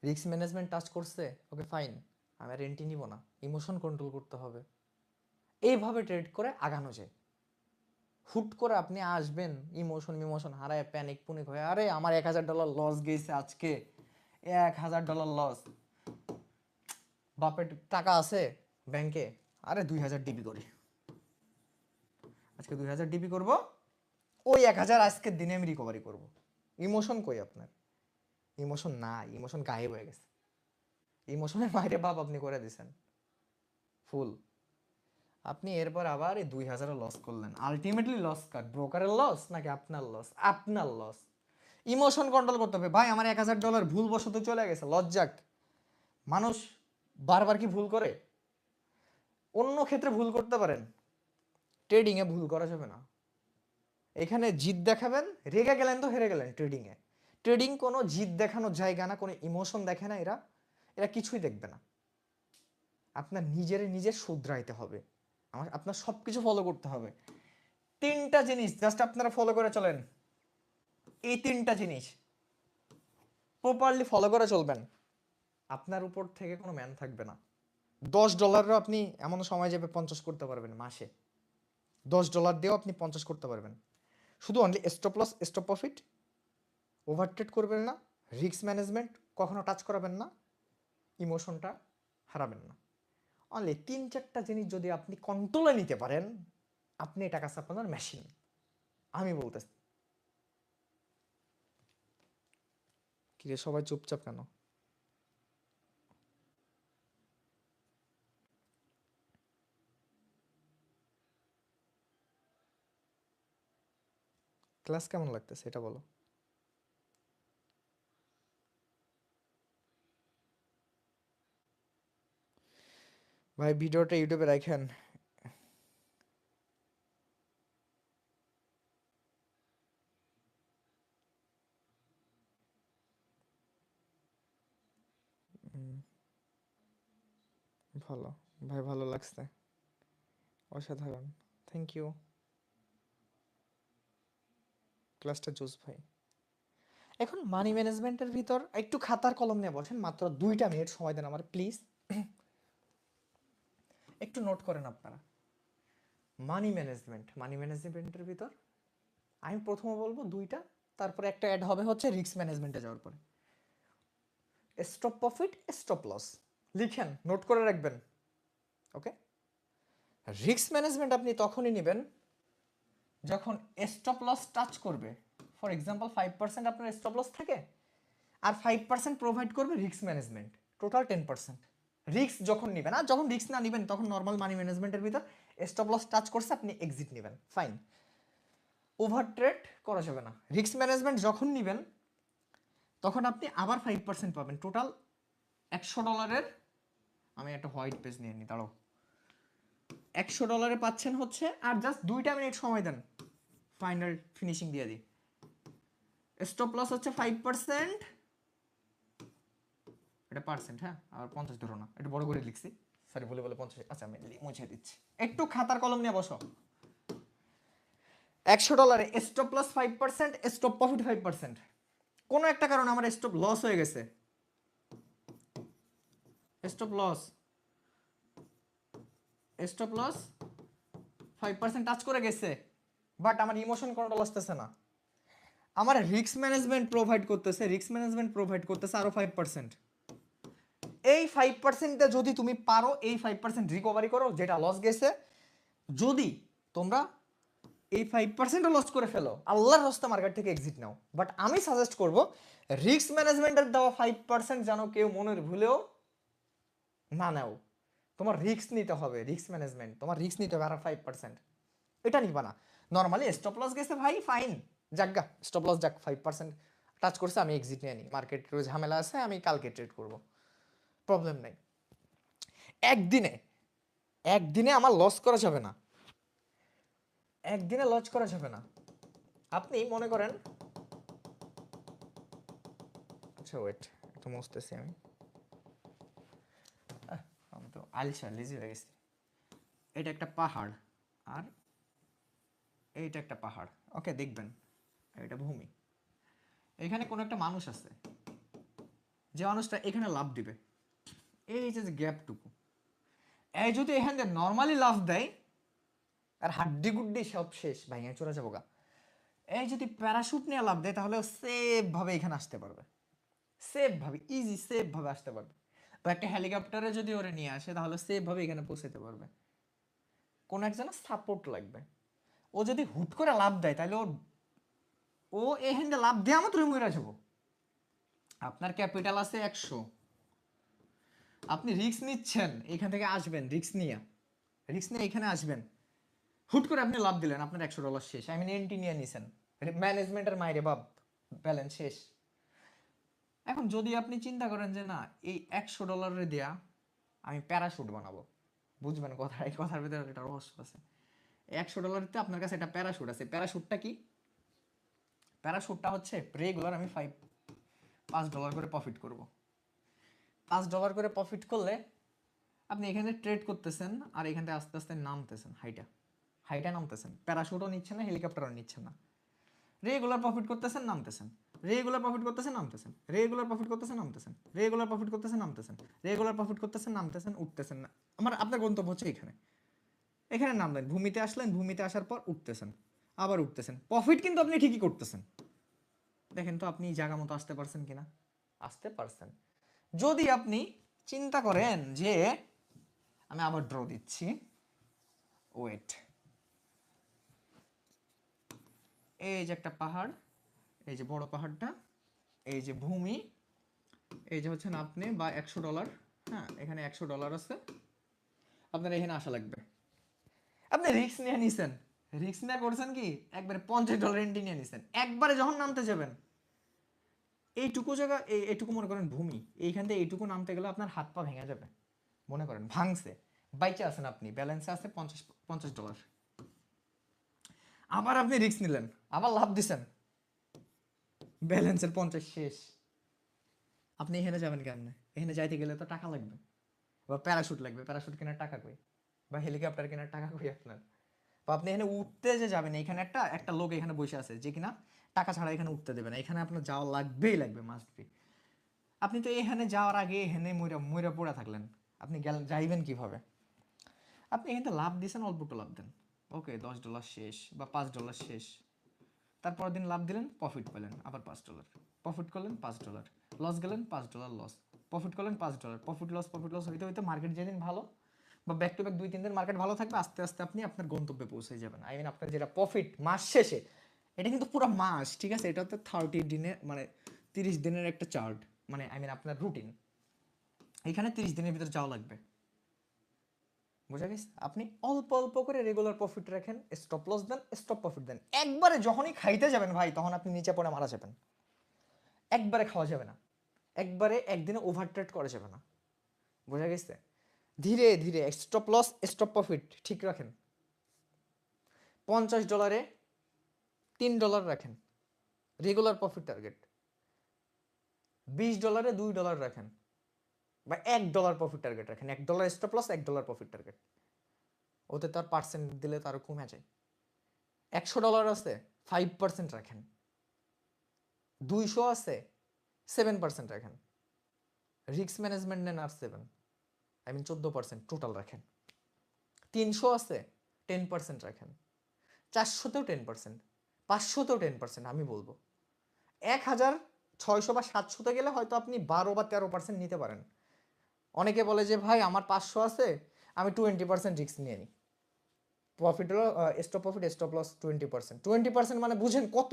রিস্ক ম্যানেজমেন্ট টাচ করছে, ওকে ফাইন, আমি আর এন্ট্রি নিব না, ইমোশন কন্ট্রোল করতে হবে। এইভাবে ট্রেড করে আগানো যায়। হুট করে আপনি আসবেন ইমোশন ইমোশন হারায় প্যানিক পুনিক হয়ে, আরে আমার $1000 লস গেছে আজকে, $1000 লস, বাপের টাকা আছে ব্যাংকে, আরে 2000 ডিবি করি, আজকে 2000 ডিবি করব, ওই 1000 আজকের দিনে আমি রিকভারি করব। ইমোশন কই আপনার? ইমোশন নাই, ইমোশন গায়েব হয়ে গেছে, ইমোশনের বাইরে ভাব আপনি করে দিছেন ফুল। আপনি এরপর আবার এই 2000 লস করলেন, আলটিমেটলি লস কার, ব্রোকারের লস নাকি আপনার লস? আপনার লস। ইমোশন কন্ট্রোল করতে হবে। ভাই আমার $1000 ভুল বশত চলে গেছে, লজ্জাক। মানুষ বারবার কি ভুল করে? অন্য ক্ষেত্রে ভুল করতে পারেন, ট্রেডিং এ ভুল করা যাবে না। এখানে জিদ দেখাবেন, রেগে গেলেন তো হেরে গেলেন। ট্রেডিং এ, ট্রেডিং কোনো জিদ দেখানোর জায়গা না, কোনো ইমোশন দেখে না এরা, এরা কিছুই দেখবে না। আপনার নিজে শুধরাইতে হবে, আপনার সব কিছু ফলো করতে হবে। তিনটা জিনিস জাস্ট আপনারা ফলো করে চলেন, এই তিনটা জিনিস প্রপারলি ফলো করে চলবেন, আপনার উপর থেকে কোনো ম্যান থাকবে না। $10 আপনি এমন সময় যাবে 50 করতে পারবেন মাসে, $10 দিয়েও আপনি 50 করতে পারবেন। শুধু only stop loss stop profit, over trade করবেন না, রিস্ক ম্যানেজমেন্ট কখনো টাচ করাবেন না, ইমোশনটা হারাবেন না। অনলি 3-4টা জিনিস যদি আপনি কন্ট্রোলে নিতে পারেন, আপনি টাকা ছাপানোর মেশিন, আমি বলতেছি। কিরে সবাই চুপচাপ কেন? ক্লাস কেমন লাগতেছে এটা বলো। ভাই ভিডিওটা ইউটিউবে রাখেন। ভালো ভাই, ভালো লাগছে, অসাধারণ, থ্যাংক ইউ। ক্লাসটা জোস ভাই। এখন মানি ম্যানেজমেন্টের ভিতর একটু খাতার কলম নিয়ে বসেন, মাত্র 2টা মিনিট সময় দেন আমার প্লিজ। একটু নোট করেন আপনারা। মানি ম্যানেজমেন্টের ভিতর আমি প্রথমে বলবো 2টা, তারপরে একটা অ্যাড হবে হচ্ছে রিস্ক ম্যানেজমেন্টে যাওয়ার পরে। স্টপ প্রফিট, স্টপ লস, লিখেন, নোট করে রাখবেন। ওকে, রিস্ক ম্যানেজমেন্ট আপনি তখনই নেবেন যখন স্টপ লস টাচ করবে। ফর এক্সাম্পল 5% আপনার স্টপ লস থাকে, আর 5% প্রোভাইড করবে রিস্ক ম্যানেজমেন্ট, টোটাল 10%। রিস্ক যখন নেবেন, আর যখন রিস্ক না নেবেন তখন নর্মাল মানি ম্যানেজমেন্টের ভিতর স্টপ লস টাচ করছে আপনি এক্সিট নেবেন, ফাইন। ওভার ট্রেড করা যাবে না। রিস্ক ম্যানেজমেন্ট যখন নেবেন তখন আপনি আবার 5% পাবেন, টোটাল $100। আমি একটা হোয়াইট পেজ নিয়ে নিই, দাঁড়াও। $100 পাচ্ছেন হচ্ছে, আর জাস্ট 2টা মিনিট সময় দেন, ফাইনাল ফিনিশিং দিয়ে দিই। স্টপ লস হচ্ছে 5%, এটা পার্সেন্ট, হ্যাঁ, আর 50 ধরো না, একটু বড় করে লিখছি, সরি, বলে 50। আচ্ছা, আমি মুছে দিচ্ছি, একটু খাতার কলম নিয়ে বসো। $100 স্টপ লস 5%, স্টপ প্রফিট 5%। কোনো একটা কারণে আমার স্টপ লস হয়ে গেছে, স্টপ লস 5% টাচ করে গেছে, বাট আমার ইমোশন কন্ট্রোল আসতেছে না। আমার রিস্ক ম্যানেজমেন্ট প্রোভাইড করতেছে আরো 5%। এই 5%টা যদি তুমি পারো, এই 5% রিকভারি করো যেটা লস গেছে। যদি তোমরা এই 5% লস করে ফেলো, আল্লাহর রাস্তা মার্কেট থেকে এক্সিট নাও। বাট আমি সাজেস্ট করব রিস্ক ম্যানেজমেন্টের দেওয়া 5% যেন কেউ মনের ভুলেও না নাও। তোমার রিস্ক নিতে হবে, রিস্ক ম্যানেজমেন্ট, তোমার রিস্ক নিতে হবে। আর 5% এটা নিবা না। নর্মালি স্টপ লস গেছে ভাই, ফাইন, যাক, স্টপ লস যাক, 5% টাচ করছে, আমি এক্সিট নিয়ে নিই। মার্কেট রোজ ঝামেলা আছে, আমি কালকে ট্রেড করব, প্রবলেম নাই। একদিনে আমার লস করা যাবে না, একদিনে লস করা যাবে না। আপনি মনে করেন, আচ্ছা ওয়েট, একটু মুছতেছি আমি, আমি তো আলসা লেজি হয়ে গেছি। এটা একটা পাহাড়, আর এইটা একটা পাহাড়, ওকে, দেখবেন এটা ভূমি। এখানে কোনো একটা মানুষ আছে, যে মানুষটা এখানে লাফ দিবে, এই যে গ্যাপটুকু, এই যদি এখান থেকে নর্মালি লাফ দেয়, আর হাড্ডি গুড্ডি সব শেষ, ভাইয়া চলে যাবো গা। এই যদি প্যারাশুট নিয়ে লাফ দেয়, তাহলে সেফ ভাবে এখানে আসতে পারবে, সেফ ভাবে, ইজি সেফ ভাবে আসতে পারবে। বা একটা হেলিকপ্টারে যদি ওরে নিয়ে আসে, তাহলে সেফ ভাবে এখানে পৌঁছাতে পারবে। কোন একজনের সাপোর্ট লাগবে। ও যদি হুট করে লাফ দেয়, তাহলে ও এখান থেকে লাফ দেওয়া মাত্র মরে যাবো। আপনার ক্যাপিটাল আছে 100, আপনি রিস্ক নিচ্ছেন, এখান থেকে আসবেন রিস্ক নিয়ে এখানে আসবেন, হুট করে আপনি লাভ দিলেন, আপনার $100 শেষ। আই মিন এন্ট্রি নিয়ে নিছেন, ম্যানেজমেন্টের মাইরে বাপ, ব্যালেন্স শেষ। এখন যদি আপনি চিন্তা করেন যে না, এই $100 দেয়া আমি প্যারাশুট বানাবো, বুঝবেন কথা, এই কথার ভিতরে একটা রহস্য আছে। $100 আপনার কাছে একটা প্যারাশুট আছে। প্যারাশুটটা কি? প্যারাশুটটা হচ্ছে রেগুলার আমি $5 করে প্রফিট করব। $5 করে প্রফিট করলে আপনি এখানে ট্রেড করতেছেন, আর এখান থেকে আস্তে আস্তে নামতেছেন, হাইটা নামতেছেন, প্যারাশুটও নিচ্ছেন না, হেলিকপ্টারও নিচ্ছেন না, রেগুলার প্রফিট করতেছেন, নামতেছেন, রেগুলার প্রফিট করতেছেন, নামতেছেন, রেগুলার প্রফিট করতেছেন, নামতেছেন, রেগুলার প্রফিট করতেছেন, নামতেছেন, রেগুলার প্রফিট করতেছেন, নামতেছেন, উঠতেছেন না। আপনার গন্তব্য হচ্ছে এখানে নামলেন, ভূমিতে আসলেন, ভূমিতে আসার পর উঠতেছেন, আবার উঠতেছেন, প্রফিট কিন্তু আপনি ঠিকই করতেছেন। দেখেন তো আপনি জায়গা মতো আসতে পারছেন কিনা? আসতে পারছেন। যদি আপনি চিন্তা করেন যে আমি আবার ড্র দিচ্ছি, ওয়েট, এই যে একটা পাহাড়, এই যে বড় পাহাড়টা, এই যে ভূমি, এই যে হচ্ছেন আপনি, বা $100, হ্যাঁ, এখানে $100 আছে, আপনার এখানে আসা লাগবে। আপনি রিস্ক নিয়ে নিছেন, রিস্ক নিয়ে করছেন কি, একবারে $50 এন্ট্রি নিয়ে নিছেন। একবারে যখন নামতে যাবেন, এইটুকু জায়গা, এইটুকু মনে করেন ভূমি, এইখান থেকে এইটুকু নামতে গেলে আপনার হাত পা ভেঙে যাবে। মনে করেন ভাঙছে, বাইচে আছেন আপনি, ব্যালেন্সে আছে $50। আবার আপনি রিস্ক নিলেন, আবার লাভ দিছেন, ব্যালেন্সের 50 শেষ। আপনি এখানে যাবেন কেমনে? এখানে যাইতে গেলে তো টাকা লাগবে। বা প্যারাশুট লাগবে, প্যারাশুট কেনার টাকা কই, বা হেলিকপ্টার কেনার টাকা কই আপনার, বা আপনি এখানে উঠতে যে যাবেন, এখানে একটা একটা লোক এখানে বসে আছে যে কিনা টাকা ছাড়া এখানে উঠতে দেবে না, এখানে আপনার যাওয়া লাগবেই লাগবে, মাস্ট বি। আপনি তো এখানে যাওয়ার আগে এখানে মইরা মইরা পড়ে থাকলেন, আপনি গেলেন যাইবেন কিভাবে? আপনি এখানে লাভ দিয়েছেন, অল্প একটু লাভ দেন, ওকে $10 শেষ বা $5 শেষ, তারপর দিন লাভ দিলেন, প্রফিট পেলেন আবার $5, প্রফিট করলেন $5, লস গেলেন $5 লস, প্রফিট করলেন $5, প্রফিট লস হইতে হইতে মার্কেট যেদিন ভালো বা ব্যাক টু ব্যাক 2-3 দিন মার্কেট ভালো থাকবে, আস্তে আস্তে আপনি আপনার গন্তব্যে পৌঁছে যাবেন। আই মিন আপনার যেটা প্রফিট মাস শেষে, এটা কিন্তু পুরো মাস, ঠিক আছে, এটা তো 30 দিনে মানে 30 দিনের একটা চার্ট, মানে আই মিন আপনার রুটিন, এখানে 30 দিনের ভিতরে যাওয়া লাগবে, বুঝা গেছে? আপনি অল্প অল্প করে রেগুলার প্রফিট রাখেন, স্টপ লস দেন, স্টপ প্রফিট দেন, একবারে যখনই খাইতে যাবেন ভাই তখন আপনি নিচে পড়ে মারা যাবেন, একবারে খাওয়া যাবে না, একবারে একদিনে ওভার ট্রেড করা যাবে না, বোঝা গেছে? ধীরে ধীরে স্টপ লস স্টপ প্রফিট ঠিক রাখেন, $50 $3 রাখেন রেগুলার প্রফিট টার্গেট, $20 $2 রাখেন, বা $1 প্রফিট টার্গেট রাখেন, $1 স্টপ লস $1 প্রফিট টার্গেট, ওতে তার পার্সেন্ট দিলে তারও কমে যায়। $100 আছে, 5% রাখেন, 200 আছে, 7% রাখেন, রিস্ক ম্যানেজমেন্ট নেন আর 14% টোটাল রাখেন, 300 আছে, 10% রাখেন, 400তেও 10%, 500তেও 10%, আমি বলবো 1600 বা 700তে গেলে হয়তো আপনি 12 বা 13% নিতে পারেন। অনেকে বলে যে ভাই আমার 500 আছে, আমি 20% রিস্ক নিয়ে নিই, প্রফিট হলো স্টপ প্রফিট স্টপ লস 20%, 20% মানে বুঝেন কত?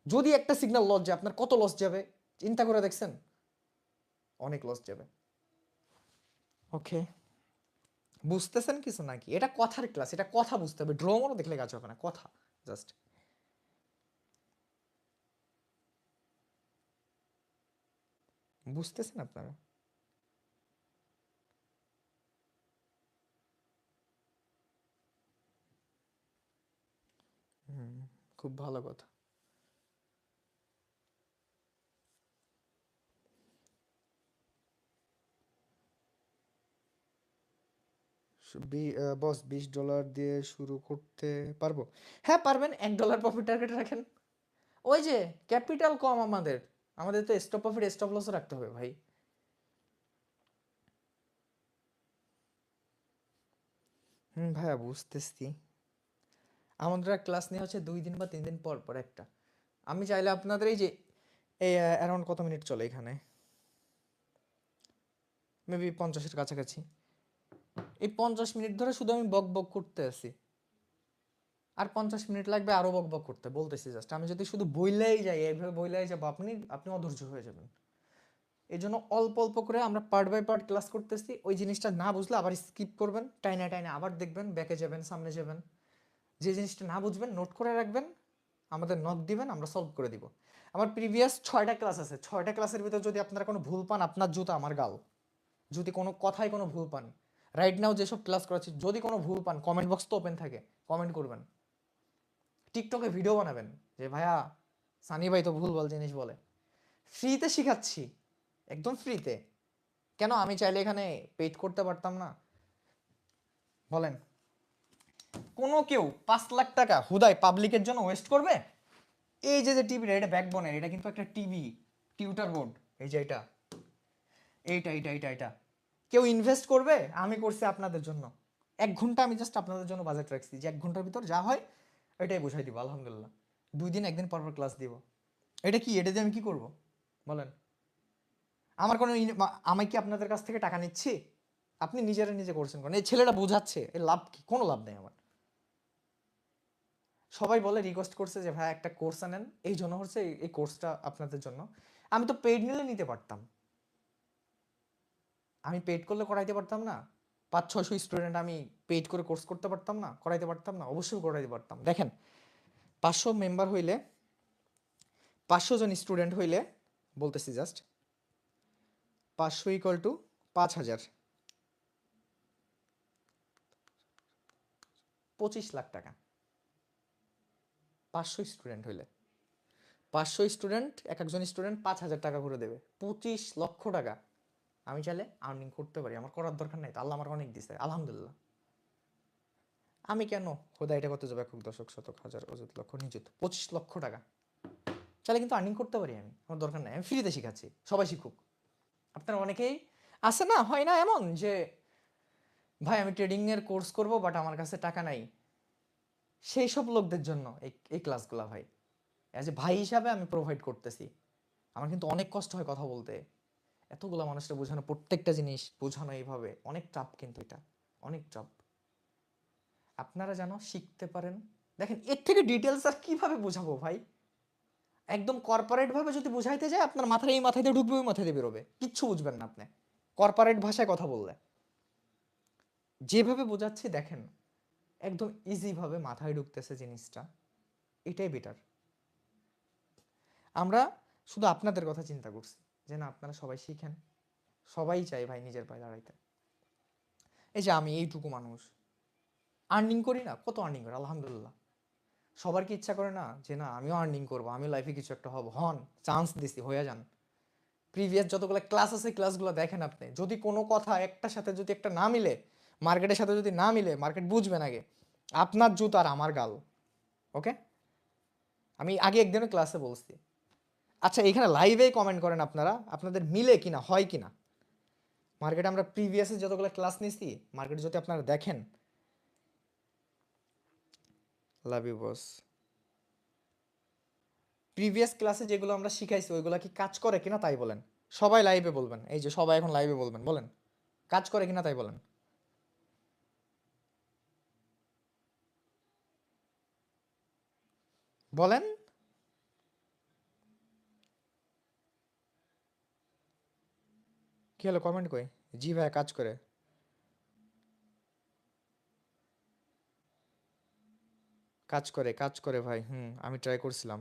যদি একটা সিগন্যাল লস যায় আপনার কত লস যাবে, চিন্তা করে দেখছেন? অনেক লস যাবে। ওকে, বুঝতেছেন কিছু নাকি? এটা কথার ক্লাস, এটা কথা বুঝতে হবে, ড্রোমও দেখলে কাজ হবে না, কথা জাস্ট। বুঝতেছেন আপনারা? হুম, খুব ভালো কথা। বস $20 দিয়ে শুরু করতে পারবো? হ্যাঁ পারবেন, $1 প্রফিট টার্গেট রাখেন, ওই যে ক্যাপিটাল কম আমাদের, আমাদের তো স্টপ প্রফিট স্টপ লস রাখতে হবে ভাই। হুম ভাইয়া বুঝতেছি, আমাদের ক্লাস নিয়ে হচ্ছে 2 দিন বা 3 দিন পর পর একটা, আমি চাইলে আপনাদের এই যে এই অ্যারাউন্ড কত মিনিট চলে এখানে, মেবি 50-এর কাছাকাছি, এই 50 মিনিট ধরে শুধু আমি বক বক করতে আছি, আর 50 মিনিট লাগবে আরো বক বক করতে, বলতেছি জাস্ট, আমি যদি শুধু বইলাই যাই এইভাবে বইলাই যাবো, আপনি আপনি অধৈর্য হয়ে যাবেন। এই জন্য অল্প অল্প করে আমরা পার্ট বাই পার্ট ক্লাস করতেছি, ওই জিনিসটা না বুঝলে আবার স্কিপ করবেন, টাইনা টাইনা আবার দেখবেন, ব্যাকে যাবেন, সামনে যাবেন, যে জিনিসটা না বুঝবেন নোট করে রাখবেন, আমাদের নক দিবেন, আমরা সলভ করে দিব। আমার প্রিভিয়াস 6টা ক্লাস আছে, 6টা ক্লাসের ভিতর যদি আপনারা কোনো ভুল পান, আপনার জুতা আমার গাল, যদি কোনো কথায় কোনো ভুল পান, রাইট নাও যেসব ক্লাস করাচ্ছি যদি কোনো ভুল পান, কমেন্ট বক্স তো ওপেন থাকে, কমেন্ট করবেন, টিকটকে ভিডিও বানাবেন যে ভাইয়া সানি ভাই তো ভুলভাল জিনিস বলে, ফ্রিতে শিখাচ্ছি, একদম ফ্রিতে। কেন আমি চাইলে এখানে পেইড করতে পারতাম না? বলেন, কোনো কেউ 5 লাখ টাকা হুদাই পাবলিকের জন্য ওয়েস্ট করবে? এই যে যে টিভিটা, এটা ব্যাকবোনের, এটা কিন্তু একটা টিভি টিউটার বোর্ড, এই যে এটা, এইটা কেউ ইনভেস্ট করবে? আমি করছি আপনাদের জন্য, 1 ঘন্টা আমি জাস্ট আপনাদের জন্য বাজেট রাখছি, যে 1 ঘন্টার ভিতর যা হয় এটাই বুঝাই দিব আলহামদুলিল্লাহ। 2 দিন 1 দিন পর পর ক্লাস দিব, এটা কি, এটা দিয়ে আমি কি করব বলেন? আমার কোনো আমি কি আপনাদের কাছ থেকে টাকা নিচ্ছি? আপনি নিজেরা নিজে করছেন, কোন এই ছেলেটা বোঝাচ্ছে, এর লাভ কি? কোনো লাভ নেই আমার। সবাই বলে রিকোয়েস্ট করছে যে ভাই একটা কোর্স আনেন, এই জন্য হচ্ছে এই কোর্সটা আপনাদের জন্য। আমি তো পেইড নিলে নিতে পারতাম, আমি পেইড করলে করাইতে পারতাম না? 500-600 স্টুডেন্ট আমি পেইড করে কোর্স করতে পারতাম না, করাইতে পারতাম না? অবশ্যই করাইতে পারতাম। দেখেন, 500 মেম্বার হইলে, 500 জন স্টুডেন্ট হইলে, বলতেছি জাস্ট, 500 ইকুয়াল টু 5,000, 25 লাখ টাকা। 500 স্টুডেন্ট হইলে, 500 স্টুডেন্ট, এক একজন স্টুডেন্ট 5,000 টাকা করে দেবে, 25 লক্ষ টাকা। আমি চাইলে আর্নিং করতে পারি, আমার করার দরকার নাই তো, আল্লাহ আমার অনেক দিছে আলহামদুলিল্লাহ। আমি কেন খোদা এটা করতে যাবো একক দশক শতক হাজার অযুত লক্ষ নিযুত 25 লক্ষ টাকা চাইলে কিন্তু আর্নিং করতে পারি আমি, আমার দরকার নাই, আমি ফ্রিতে শিখাচ্ছি, সবাই শিখুক। আপনারা অনেকেই আছে না, হয় না এমন যে ভাই আমি ট্রেডিংয়ের কোর্স করব বাট আমার কাছে টাকা নাই, সেই সব লোকদের জন্য এই ক্লাসগুলো ভাই অ্যাজ এ ভাই হিসাবে আমি প্রোভাইড করতেছি। আমার কিন্তু অনেক কষ্ট হয় কথা বলতে, এতগুলো মানুষটা বোঝানো, প্রত্যেকটা জিনিস বোঝানো এইভাবে অনেক টাফ, কিন্তু এটা অনেক টাফ। আপনারা যেন শিখতে পারেন। দেখেন এর থেকে ডিটেলস আর কিভাবে বোঝাবো ভাই, একদম কর্পোরেট ভাবে যদি বুঝাইতে যায় আপনার মাথায় এই মাথায় দিয়ে ঢুকবে ওই মাথায় দিয়ে বেরোবে, কিচ্ছু বুঝবেন না আপনি কর্পোরেট ভাষায় কথা বললে। যেভাবে বোঝাচ্ছি দেখেন একদম ইজিভাবে মাথায় ঢুকতেছে জিনিসটা, এটাই বেটার। আমরা শুধু আপনাদের কথা চিন্তা করছি যে না আপনারা সবাই শিখেন, সবাই চাই ভাই নিজের পায়ে দাঁড়াইতে। এই যে আমি এইটুকু মানুষ আর্নিং করি না, কত আর্নিং করে আলহামদুলিল্লাহ। সবার কি ইচ্ছা করে না যে না আমিও আর্নিং করবো, আমিও লাইফে কিছু একটা হব, হন, চান্স দিছি হয়ে যান। প্রিভিয়াস যতগুলো ক্লাস আছে ক্লাসগুলো দেখেন আপনি, যদি কোনো কথা একটার সাথে যদি একটা না মিলে, মার্কেটের সাথে যদি না মিলে, মার্কেট বুঝবেন আগে আপনার জুতো আর আমার গাল। ওকে, আমি আগে একদিনও ক্লাসে বলছি। আচ্ছা এখানে লাইভেই কমেন্ট করেন আপনারা, আপনাদের মিলে কিনা, হয় কিনা মার্কেটে। আমরা প্রিভিয়াসে যতগুলো ক্লাস নিছি মার্কেট যদি আপনারা দেখেন, লাভ ইউ বস, প্রিভিয়াস ক্লাসে যেগুলো আমরা শিখাইছি ওইগুলো কি কাজ করে কিনা তাই বলেন। সবাই লাইভে বলবেন, এই যে সবাই এখন লাইভে বলবেন, বলেন কাজ করে কিনা তাই বলেন। বলেন কি হলো, কমেন্ট কই, জি ভাই কাজ করে। কাজ করে, কাজ করে ভাই, আমি ট্রাই করছিলাম।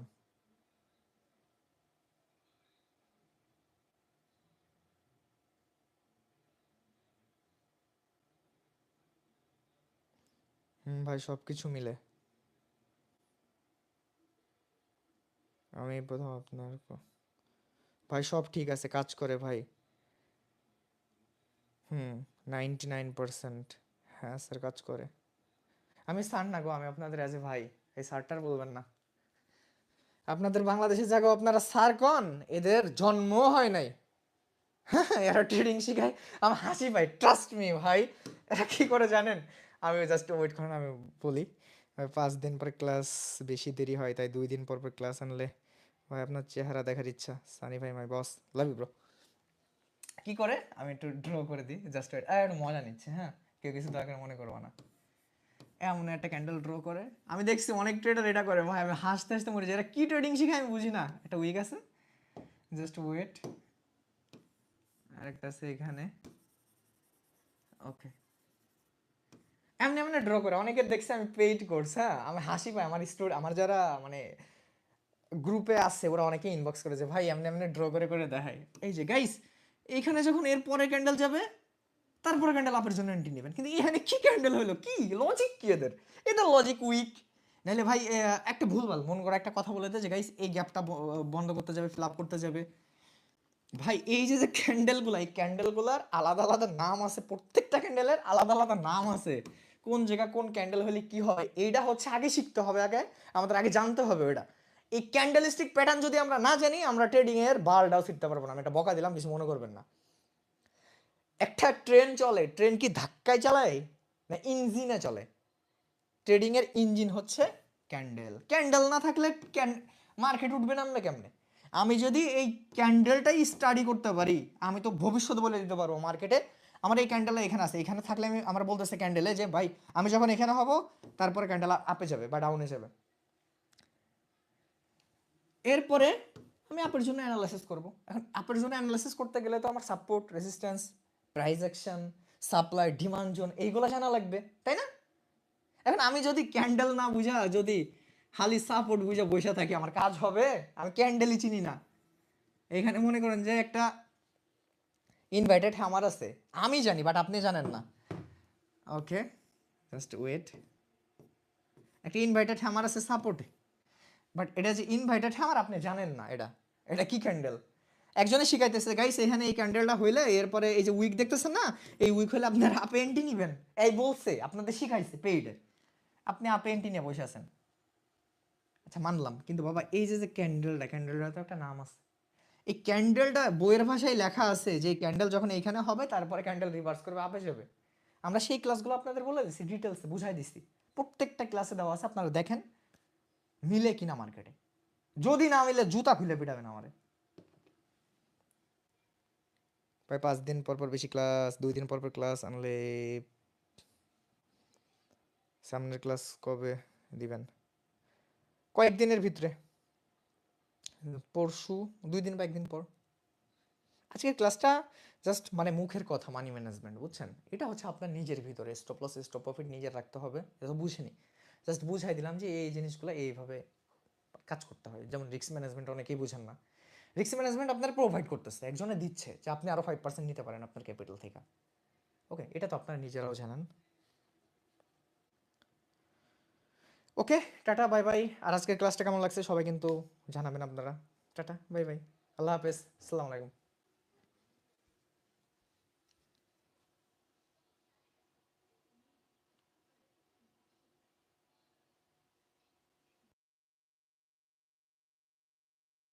ভাই সব কিছু মিলে আমি প্রথম আপনার ভাই সব ঠিক আছে, কাজ করে ভাই। 99%। হ্যাঁ স্যার কাজ করে। আমি স্যার না গো, আমি আপনাদের অ্যাজ এ ভাই, এই স্যারটার বলবেন না। আপনাদের বাংলাদেশে যাগো আপনারা স্যার কন, এদের জন্ম হয় নাই। এরা ট্রেডিং শিখায়, আমার হাসি পাই, ট্রাস্ট মি ভাই। এরা কি করে জানেন, আমি জাস্ট ওয়েট করেন আমি বলি। 5 দিন পর ক্লাস বেশি দেরি হয়, তাই 2 দিন পর পর ক্লাস আনলে ভাই আপনার চেহারা দেখার ইচ্ছা। সানি ভাই মাই বস, লাভ ইউ ব্রো। কি করে আমি একটু ড্র করে দিই, জাস্ট ওয়েট, একটু মজা নিচ্ছে, হ্যাঁ কেউ কিছু দয়া করে মনে করবো না। এমন একটা ক্যান্ডেল ড্র করে, আমি দেখছি অনেক ট্রেডার এটা করে ভাই, আমি হাসতে হাসতে মরে যাই, এরা কি ট্রেডিং শিখায় আমি বুঝি না, একটা উইক আছে, জাস্ট ওয়েট, আরেকটা আছে এখানে, ওকে। এমনি এমনি ড্র করে, অনেকে দেখছে আমি পেইড কোর্স, হ্যাঁ আমি হাসি পাই, আমার স্টুডেন্ট আমার যারা মানে গ্রুপে আছে ওরা অনেকে ইনবক্স করে যে ভাই এমনি এমনি ড্র করে করে দেখায়। এই যে গাইস এইখানে যখন এর পরে ক্যান্ডেল যাবে তারপরে ক্যান্ডেল আপের জন্য এন্ট্রি নেবেন, কিন্তু এখানে কি ক্যান্ডেল হলো, কি লজিক কি এদের, এদের লজিক উইক। নাহলে ভাই একটা ভুলভাল মন করা একটা কথা বলে দেয় যে গাইস এই গ্যাপটা বন্ধ করতে যাবে, ফিল আপ করতে যাবে। ভাই এই যে যে ক্যান্ডেলগুলো, এই ক্যান্ডেলগুলোর আলাদা আলাদা নাম আছে, প্রত্যেকটা ক্যান্ডেলের আলাদা আলাদা নাম আছে, কোন জায়গা কোন ক্যান্ডেল হলে কি হয় এইটা হচ্ছে আগে শিখতে হবে, আগে আমাদের আগে জানতে হবে ওটা। এই ক্যান্ডেলিস্টিক প্যাটার্ন যদি আমরা না জানি আমরা ট্রেডিং এর বারটাও শিখতে পারবো না। আমি এটা বকা দিলাম, কিছু মনে করবেন না। একটা ট্রেন চলে, ট্রেন কি ধাক্কায় চালায় না ইঞ্জিনে চলে? ট্রেডিং এর ইঞ্জিন হচ্ছে ক্যান্ডেল, ক্যান্ডেল না থাকলে মার্কেট উঠবে নামবে কেমনে? আমি যদি এই ক্যান্ডেলটাই স্টাডি করতে পারি আমি তো ভবিষ্যৎ বলে দিতে পারবো মার্কেটে আমার এই ক্যান্ডেল এখানে আছে, এখানে থাকলে আমি আমার বলতেছে ক্যান্ডেলে যে ভাই আমি যখন এখানে হব তারপরে ক্যান্ডেল আপে যাবে বা ডাউনে যাবে, এরপরে আমি আপের জন্য অ্যানালাইসিস করব। এখন আপের জন্য অ্যানালাইসিস করতে গেলে তো আমার support resistance price action supply demand zone এইগুলো জানা লাগবে, তাই না? এখন আমি যদি ক্যান্ডেল না বুঝা যদি খালি সাপোর্ট বুঝা বসে থাকি আমার কাজ হবে? আমি ক্যান্ডেলই চিনি না। এখানে মনে করেন যে একটা ইনভাইটেড হ্যামার আছে, আমি জানি বাট আপনি জানেন না। ওকে জাস্ট ওয়েট, একটা ইনভাইটেড হ্যামার আছে সাপোর্টে, বাট এটা যে ইনভাইটেড হ্যামার আপনি জানেন না এটা এটা কি ক্যান্ডেল। একজনে শিখাইতেছে গাইস এখানে এই ক্যান্ডেলটা হইলে এরপরে এই যে উইক দেখতেছেন না, এই উইক হলে আপনারা আপে এন্টি নিবেন। এই বলছে আপনাদের শিখাইছে পেইডে, আপনি আপে এন্টি নিয়ে বসে আছেন। আচ্ছা মানলাম, কিন্তু বাবা এই যে যে ক্যান্ডেলটা তো একটা নাম আছে। এই ক্যান্ডেলটা বইয়ের ভাষায় লেখা আছে যে ক্যান্ডেল যখন এইখানে হবে তারপরে ক্যান্ডেল রিভার্স করবে আপে যাবে। আমরা সেই ক্লাসগুলো আপনাদের বলে দিছি, ডিটেলসে বুঝাই দিছি, প্রত্যেকটা ক্লাসে দেওয়া আছে, আপনারা দেখেন মিলে কিনা মার্কেটে। যদি না মিলে জুতা খুলে পিটাবেন আমারে। প্রায় 5 দিন পর পর বেশি ক্লাস, 2 দিন পর পর ক্লাস আনলে সামনের ক্লাস কবে দিবেন? কয়েকদিনের ভিতরে, পরশু, 2 দিন বা 1 দিন পর। আজকের ক্লাসটা জাস্ট মানে মুখের কথা, মানি ম্যানেজমেন্ট, বুঝছেন? এটা হচ্ছে আপনার নিজের ভিতরে স্টপ লস স্টপ প্রফিট নিজের রাখতে হবে, এটা বুঝিনি। জাস্ট বুঝাই দিলাম যে এই জিনিসগুলো এইভাবে কাজ করতে হয়। যেমন রিস্ক ম্যানেজমেন্ট অনেকেই বুঝেন না, রিস্ক ম্যানেজমেন্ট আপনার প্রোভাইড করতেছে, একজনে দিচ্ছে যে আপনি আরও 5% নিতে পারেন আপনার ক্যাপিটাল থেকে। ওকে, এটা তো আপনারা নিজেরাও জানেন। ওকে, টাটা বাই বাই। আর আজকের ক্লাসটা কেমন লাগছে সবাই কিন্তু জানাবেন আপনারা। টাটা বাই বাই, আল্লাহ হাফেজ, আসসালামু আলাইকুম।